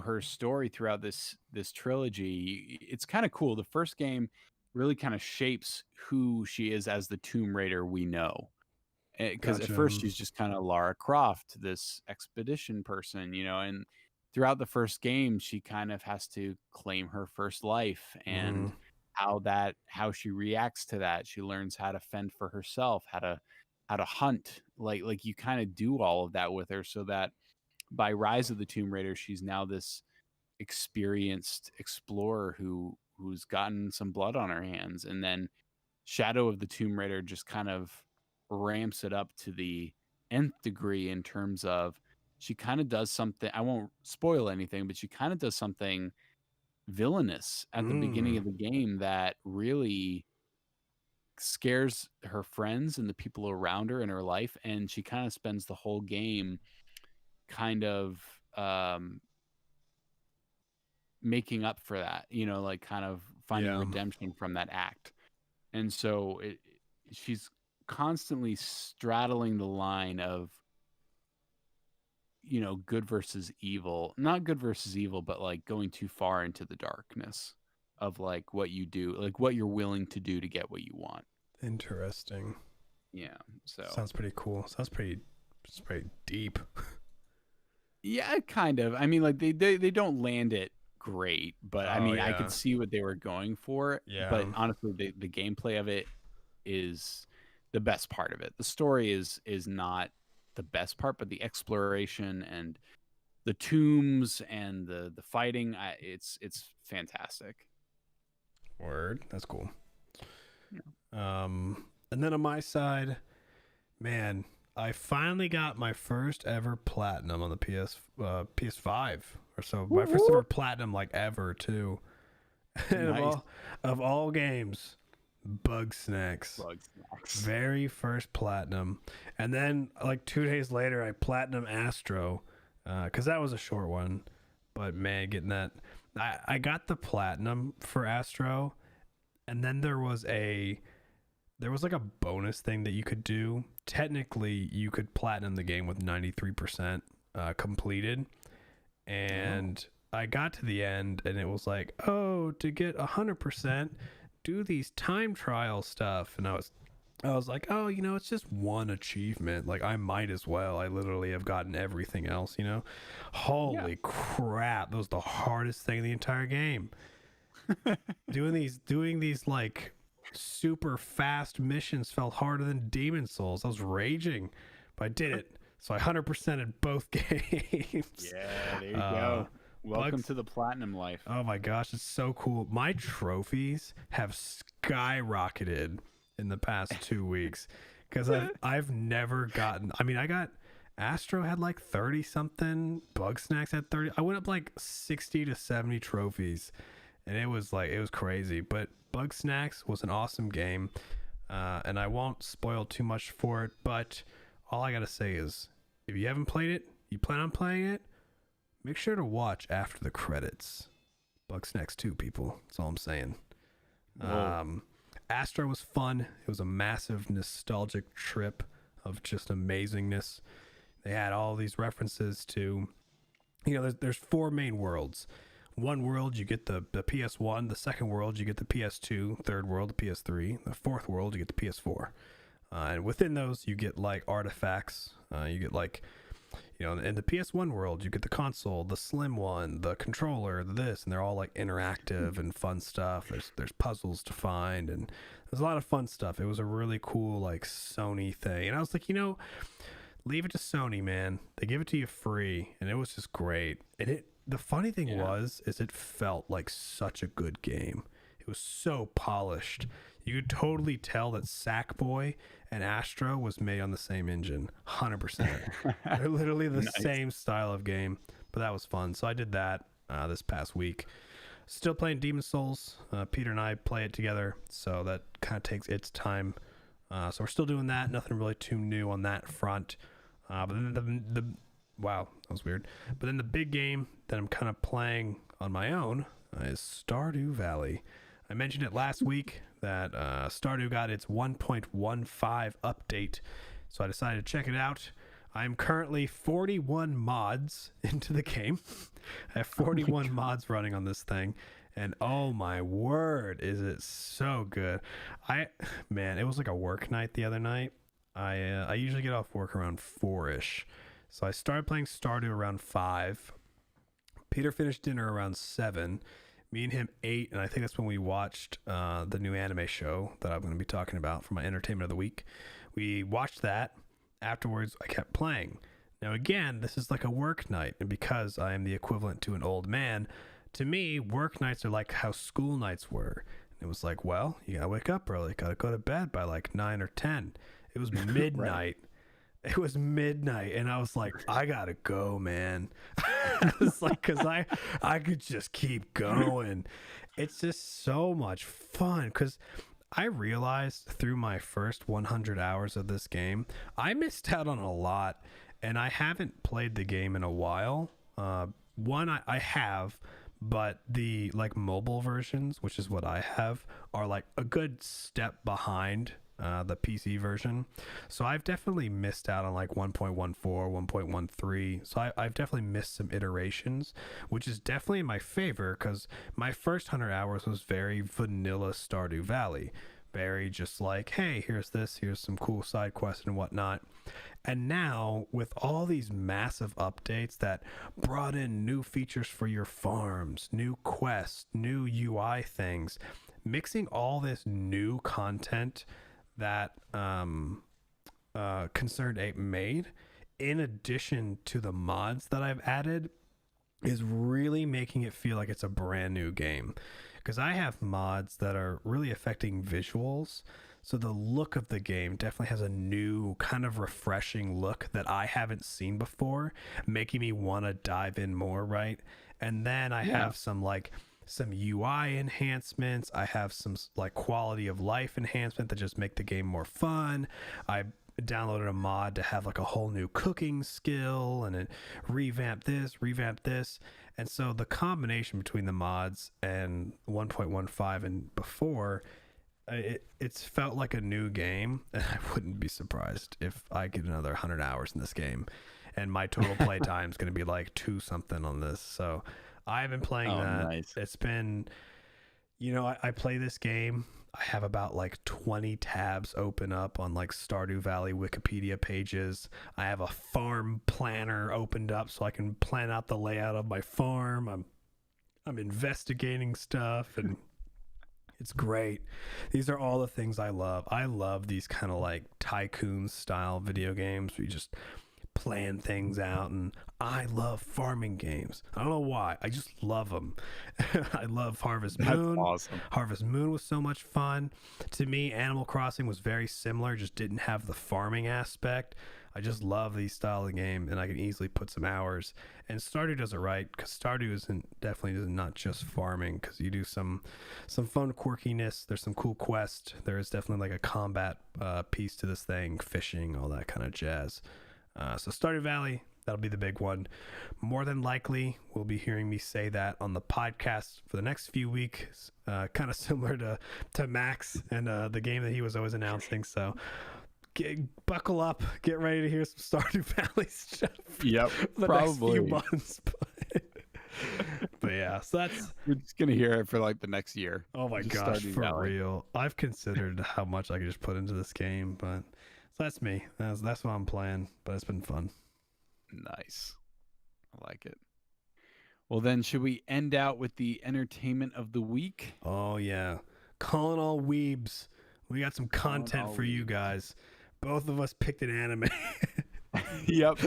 her story throughout this trilogy, it's kind of cool. The first game really kind of shapes who she is as the Tomb Raider we know. Because at first Gotcha. she's just kind of Lara Croft, this expedition person, and throughout the first game, she kind of has to claim her first life, and how she reacts to that. She learns how to fend for herself, how to hunt. Like you kind of do all of that with her, so that by Rise of the Tomb Raider, she's now this experienced explorer who's gotten some blood on her hands. And then Shadow of the Tomb Raider just kind of ramps it up to the nth degree in terms of she kind of does something. I won't spoil anything, but she kind of does something villainous at the beginning of the game that really scares her friends and the people around her in her life. And she kind of spends the whole game kind of making up for that, like kind of finding Yeah. redemption from that act. And so she's constantly straddling the line of, good versus evil. Not good versus evil, but like going too far into the darkness of like what you do, like what you're willing to do to get what you want. Interesting. Yeah. So Sounds pretty cool. It's pretty deep. yeah, kind of. I mean, like they don't land it great, but I Oh mean, I yeah. could see what they were going for. Yeah. But honestly, the gameplay of it is the best part of it. The story is not the best part, but the exploration and the tombs and the fighting, it's fantastic. Word. That's cool. Yeah. And then on my side, man, I finally got my first ever platinum on the PS5 or so. My first ever platinum like ever too. And Nice. of all games, Bugsnax. Very first platinum. And then like 2 days later I platinum Astro, cuz that was a short one. But man, getting that, I got the platinum for Astro, and then there was like a bonus thing that you could do. Technically, you could platinum the game with 93% completed. And I got to the end and it was like, oh, to get 100%, do these time trial stuff. And I was like, oh, it's just one achievement. Like, I might as well. I literally have gotten everything else, Holy crap. That was the hardest thing in the entire game. doing these like super fast missions felt harder than Demon Souls. I was raging, but I did it. So I 100%ed both games. Yeah, there you go. Welcome to the platinum life. Oh my gosh, it's so cool. My trophies have skyrocketed in the past 2 weeks because I've never gotten. I mean, I got Astro had like 30 something. Bugsnax had 30. I went up like 60 to 70 trophies, and it was crazy. But Bugsnax was an awesome game, and I won't spoil too much for it. But all I gotta say is, if you haven't played it, you plan on playing it, make sure to watch after the credits. Bugsnax 2, people. That's all I'm saying. Astro was fun. It was a massive nostalgic trip of just amazingness. They had all these references to, there's 4 main worlds. One world you get the PS1, the second world you get the PS2, third world the PS3, the fourth world you get the PS4. And within those you get like artifacts. You get like, in the PS1 world you get the console, the slim one, the controller, this, and they're all like interactive and fun stuff. There's puzzles to find, and there's a lot of fun stuff. It was a really cool like Sony thing, and I was like, leave it to Sony, man. They give it to you free, and it was just great. And the funny thing is it felt like such a good game. It was so polished. You could totally tell that Sackboy and Astro was made on the same engine, 100%. They're literally the same style of game, but that was fun. So I did that this past week. Still playing Demon Souls. Peter and I play it together, so that kind of takes its time. So we're still doing that. Nothing really too new on that front. But then wow, that was weird. But then the big game that I'm kind of playing on my own is Stardew Valley. I mentioned it last week that Stardew got its 1.15 update, so I decided to check it out. I'm currently 41 mods into the game. I have 41 mods running on this thing, and oh my word, is it so good. Man, it was like a work night the other night. I usually get off work around 4-ish, so I started playing Stardew around 5. Peter finished dinner around 7. Me and him ate, and I think that's when we watched the new anime show that I'm going to be talking about for my entertainment of the week. We watched that. Afterwards, I kept playing. Now, again, this is like a work night, and because I am the equivalent to an old man, to me, work nights are like how school nights were. And it was like, well, you got to wake up early, got to go to bed by like 9 or 10. It was midnight. Right. It was midnight, and I was like, I gotta go, man. It's like, because I could just keep going. It's just so much fun, because I realized through my first 100 hours of this game, I missed out on a lot, and I haven't played the game in a while. One, I have, but the like mobile versions, which is what I have, are like a good step behind the PC version. So I've definitely missed out on like 1.14, 1.13. So I've definitely missed some iterations, which is definitely in my favor because my first 100 hours was very vanilla Stardew Valley. Very just like, hey, here's this, here's some cool side quests and whatnot. And now, with all these massive updates that brought in new features for your farms, new quests, new UI things, mixing all this new content that Concerned Ape made, in addition to the mods that I've added, is really making it feel like it's a brand new game. Because I have mods that are really affecting visuals. So the look of the game definitely has a new kind of refreshing look that I haven't seen before, making me want to dive in more, right? And then I have some UI enhancements. I have some like quality of life enhancement that just make the game more fun. I downloaded a mod to have like a whole new cooking skill and it revamp this. And so the combination between the mods and 1.15 and before, it's felt like a new game, and I wouldn't be surprised if I get another 100 hours in this game, and my total play time is going to be like 2 something on this. So I've been playing that. Nice. It's been, I play this game. I have about like 20 tabs open up on like Stardew Valley Wikipedia pages. I have a farm planner opened up so I can plan out the layout of my farm. I'm investigating stuff, and it's great. These are all the things I love. I love these kind of like tycoon style video games where you just plan things out, and I love farming games. I don't know why. I just love them. I love Harvest Moon. That's awesome. Harvest Moon was so much fun. To me, Animal Crossing was very similar, just didn't have the farming aspect. I just love these style of game, and I can easily put some hours. And Stardew does it right, because Stardew definitely not just farming, because you do some fun quirkiness. There's some cool quests. There is definitely like a combat piece to this thing, fishing, all that kind of jazz. So Stardew Valley, that'll be the big one. More than likely, we'll be hearing me say that on the podcast for the next few weeks, kind of similar to Max and the game that he was always announcing. So buckle up, get ready to hear some Stardew Valley stuff. Yep, for the probably. next few months. But yeah, so that's... We're just going to hear it for like the next year. Oh my Just gosh, Stardew for Valley. real. I've considered how much I could just put into this game, but... So that's me. That's what I'm playing, but it's been fun. Nice. I like it. Well, then, should we end out with the entertainment of the week? Oh, yeah. Calling all weebs. We got some content all for you weebs. guys. Both of us picked an anime. Yep,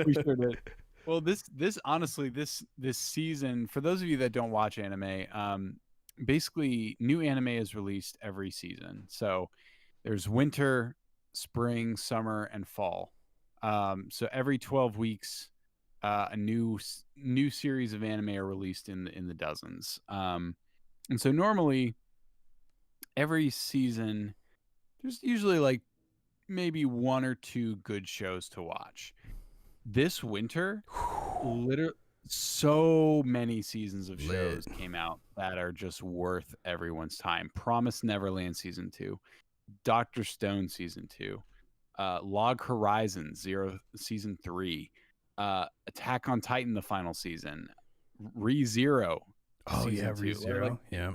we sure did. Well, this honestly, this season, for those of you that don't watch anime, basically new anime is released every season. So there's winter, spring, summer, and fall. So every 12 weeks, a new series of anime are released in the dozens. And so normally every season there's usually like maybe 1 or 2 good shows to watch. This winter, literally so many seasons of shows came out that are just worth everyone's time. Promised Neverland season 2, Dr. Stone season 2, Log Horizon Zero season 3, Attack on Titan the final season, ReZero. Oh, yeah, season 2. ReZero. Yeah.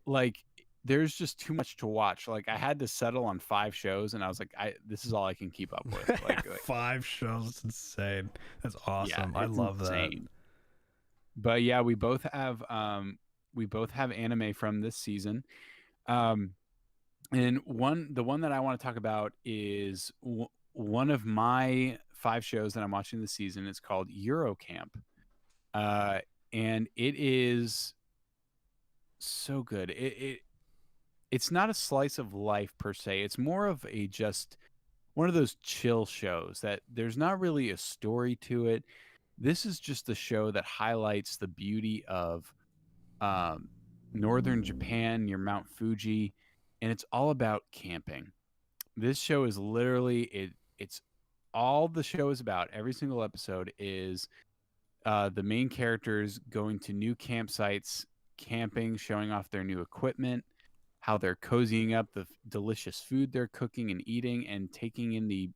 Like there's just too much to watch. Like I had to settle on 5 shows, and I was like, this is all I can keep up with. Like 5 shows. That's insane. That's awesome. yeah, I it's love insane. But yeah, we both have anime from this season. And the one that I want to talk about is one of my 5 shows that I'm watching this season. It's called Eurocamp. And it is so good. It's not a slice of life per se. It's more of a just one of those chill shows that there's not really a story to it. This is just a show that highlights the beauty of northern Japan near Mount Fuji, and it's all about camping. This show is literally it's all the show is about. Every single episode is the main characters going to new campsites, camping, showing off their new equipment, how they're cozying up the delicious food they're cooking and eating, and taking in the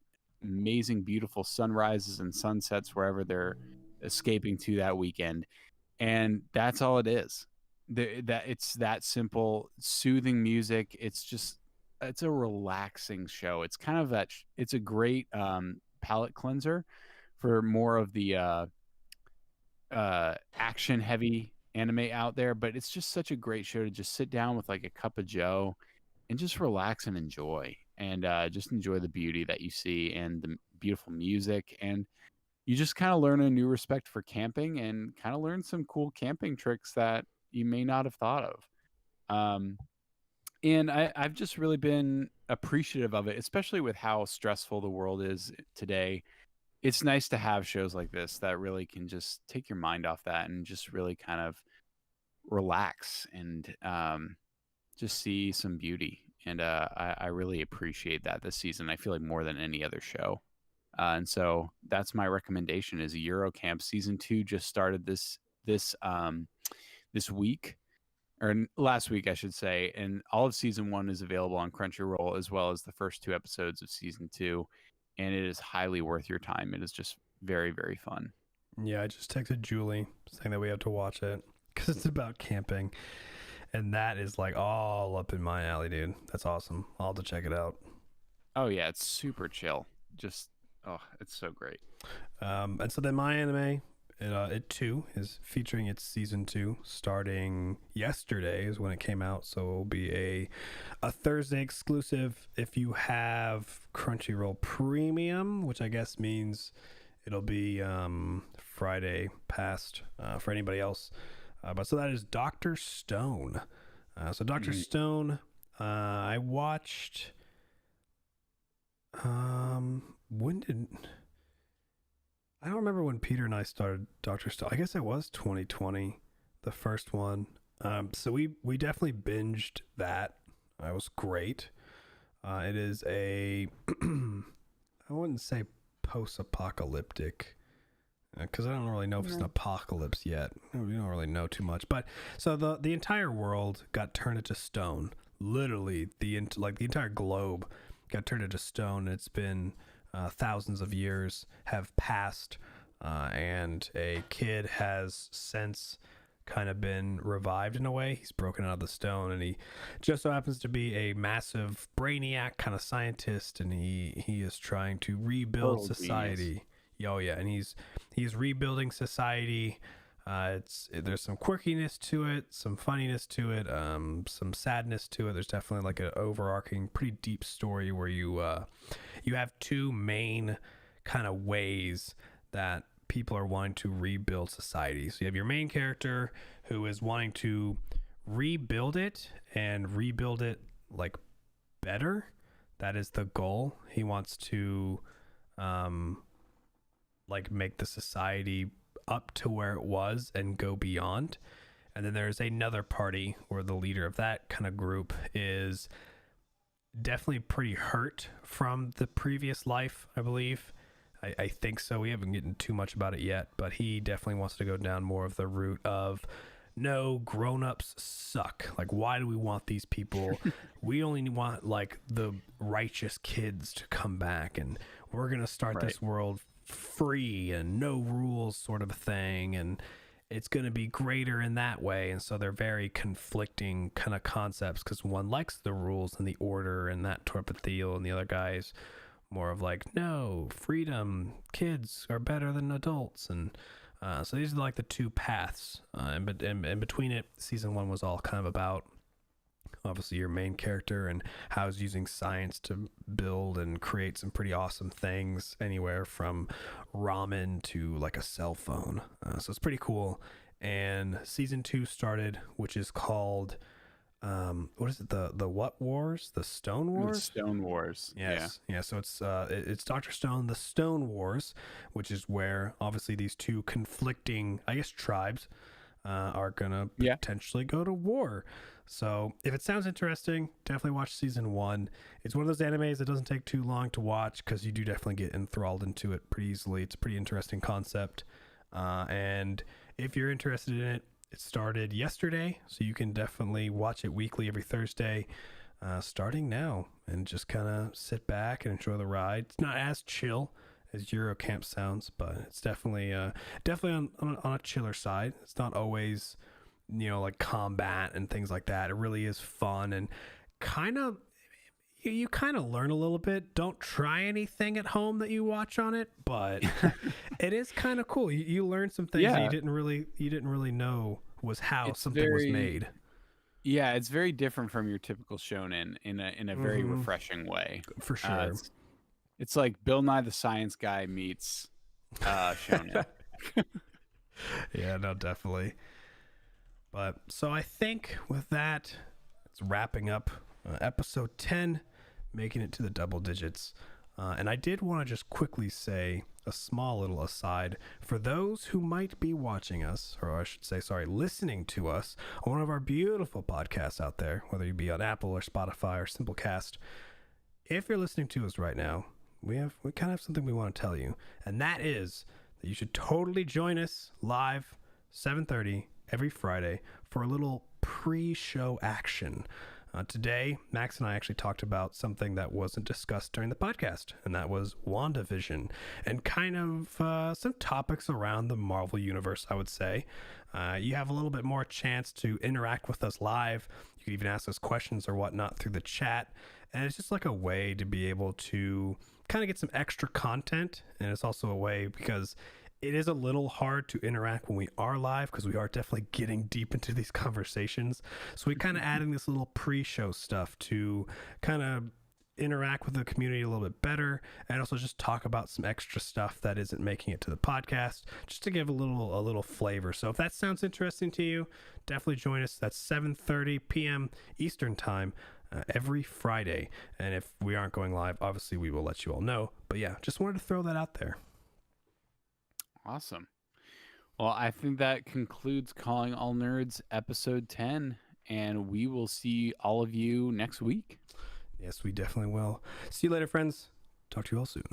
amazing, beautiful sunrises and sunsets wherever they're escaping to that weekend. And that's all it is. That it's that simple, soothing music. It's a relaxing show. It's kind of it's a great palate cleanser for more of the action heavy anime out there, but it's just such a great show to just sit down with like a cup of joe and just relax and enjoy, and just enjoy the beauty that you see and the beautiful music, and you just kind of learn a new respect for camping and kind of learn some cool camping tricks that you may not have thought of. And I've just really been appreciative of it, especially with how stressful the world is today. It's nice to have shows like this that really can just take your mind off that and just really kind of relax and just see some beauty. And I really appreciate that this season. I feel like more than any other show. And so that's my recommendation is Eurocamp. Season 2 just started this week, or last week, I should say. And all of season 1 is available on Crunchyroll, as well as the first 2 episodes of season 2. And it is highly worth your time. It is just very, very fun. Yeah, I just texted Julie saying that we have to watch it because it's about camping. And that is like all up in my alley, dude. That's awesome. I'll have to check it out. Oh, yeah. It's super chill. Just, oh, it's so great. And so then my anime, it too is featuring its season 2 starting yesterday is when it came out. So it'll be a Thursday exclusive if you have Crunchyroll Premium, which I guess means it'll be Friday past for anybody else. But so that is Dr. Stone. So Dr. Stone, I watched. I don't remember when Peter and I started Dr. Stone. I guess it was 2020, the first one. So we definitely binged that. It was great. It is I wouldn't say post-apocalyptic, because I don't really know if it's an apocalypse yet. We don't really know too much. But so the entire world got turned into stone. Literally, the entire globe got turned into stone. It's been thousands of years have passed, and a kid has since kind of been revived in a way. He's broken out of the stone, and he just so happens to be a massive brainiac kind of scientist, and he is trying to rebuild society. Genius. Oh yeah, and he's rebuilding society. There's some quirkiness to it, some funniness to it, some sadness to it. There's definitely like an overarching, pretty deep story where you have two main kind of ways that people are wanting to rebuild society. So you have your main character who is wanting to rebuild it and rebuild it like better. That is the goal. He wants to like make the society up to where it was and go beyond. And then there's another party where the leader of that kind of group is definitely pretty hurt from the previous life, I believe. I think so. We haven't gotten too much about it yet, but he definitely wants to go down more of the route of, no, grown-ups suck. Like, why do we want these people? We only want like the righteous kids to come back, and we're gonna start this world free and no rules sort of thing, and it's going to be greater in that way. And so they're very conflicting kind of concepts, because one likes the rules and the order and that type of deal, and the other guy's more of like, no, freedom, kids are better than adults. And so these are like the two paths, and between it, season 1 was all kind of about obviously your main character and how he's using science to build and create some pretty awesome things, anywhere from ramen to like a cell phone. So it's pretty cool. And season 2 started, which is called what is it, the what wars, the Stone Wars? The Stone Wars. Yes. Yeah. So it's Dr. Stone, the Stone Wars, which is where obviously these two conflicting, I guess, tribes are gonna potentially go to war. So if it sounds interesting, definitely watch season 1. It's one of those animes that doesn't take too long to watch, because you do definitely get enthralled into it pretty easily. It's a pretty interesting concept. And if you're interested in it, it started yesterday, so you can definitely watch it weekly every Thursday, starting now, and just kind of sit back and enjoy the ride. It's not as chill as Eurocamp sounds, but it's definitely on a chiller side. It's not always, like combat and things like that. It really is fun and kind of, you kind of learn a little bit. Don't try anything at home that you watch on it, but it is kind of cool. You learn some things that you didn't really know was how something was made. Yeah, it's very different from your typical shonen in a very refreshing way. For sure. It's like Bill Nye the Science Guy meets shonen. Yeah, no, definitely. But so I think with that, it's wrapping up episode 10, making it to the double digits. And I did want to just quickly say a small little aside for those who might be watching us, or I should say, sorry, listening to us on one of our beautiful podcasts out there, whether you be on Apple or Spotify or Simplecast. If you're listening to us right now, we kind of have something we want to tell you, and that is that you should totally join us live 7:30 every Friday for a little pre-show action. Today, Max and I actually talked about something that wasn't discussed during the podcast, and that was WandaVision and kind of some topics around the Marvel Universe, I would say. You have a little bit more chance to interact with us live. You can even ask us questions or whatnot through the chat, and it's just like a way to be able to kind of get some extra content, and it's also a way because it is a little hard to interact when we are live because we are definitely getting deep into these conversations. So we kind of adding this little pre-show stuff to kind of interact with the community a little bit better, and also just talk about some extra stuff that isn't making it to the podcast, just to give a little flavor. So if that sounds interesting to you, definitely join us. That's 7:30 p.m. Eastern time every Friday. And if we aren't going live, obviously we will let you all know. But yeah, just wanted to throw that out there. Awesome. Well, I think that concludes Calling All Nerds episode 10, and we will see all of you next week. Yes, we definitely will. See you later, friends. Talk to you all soon.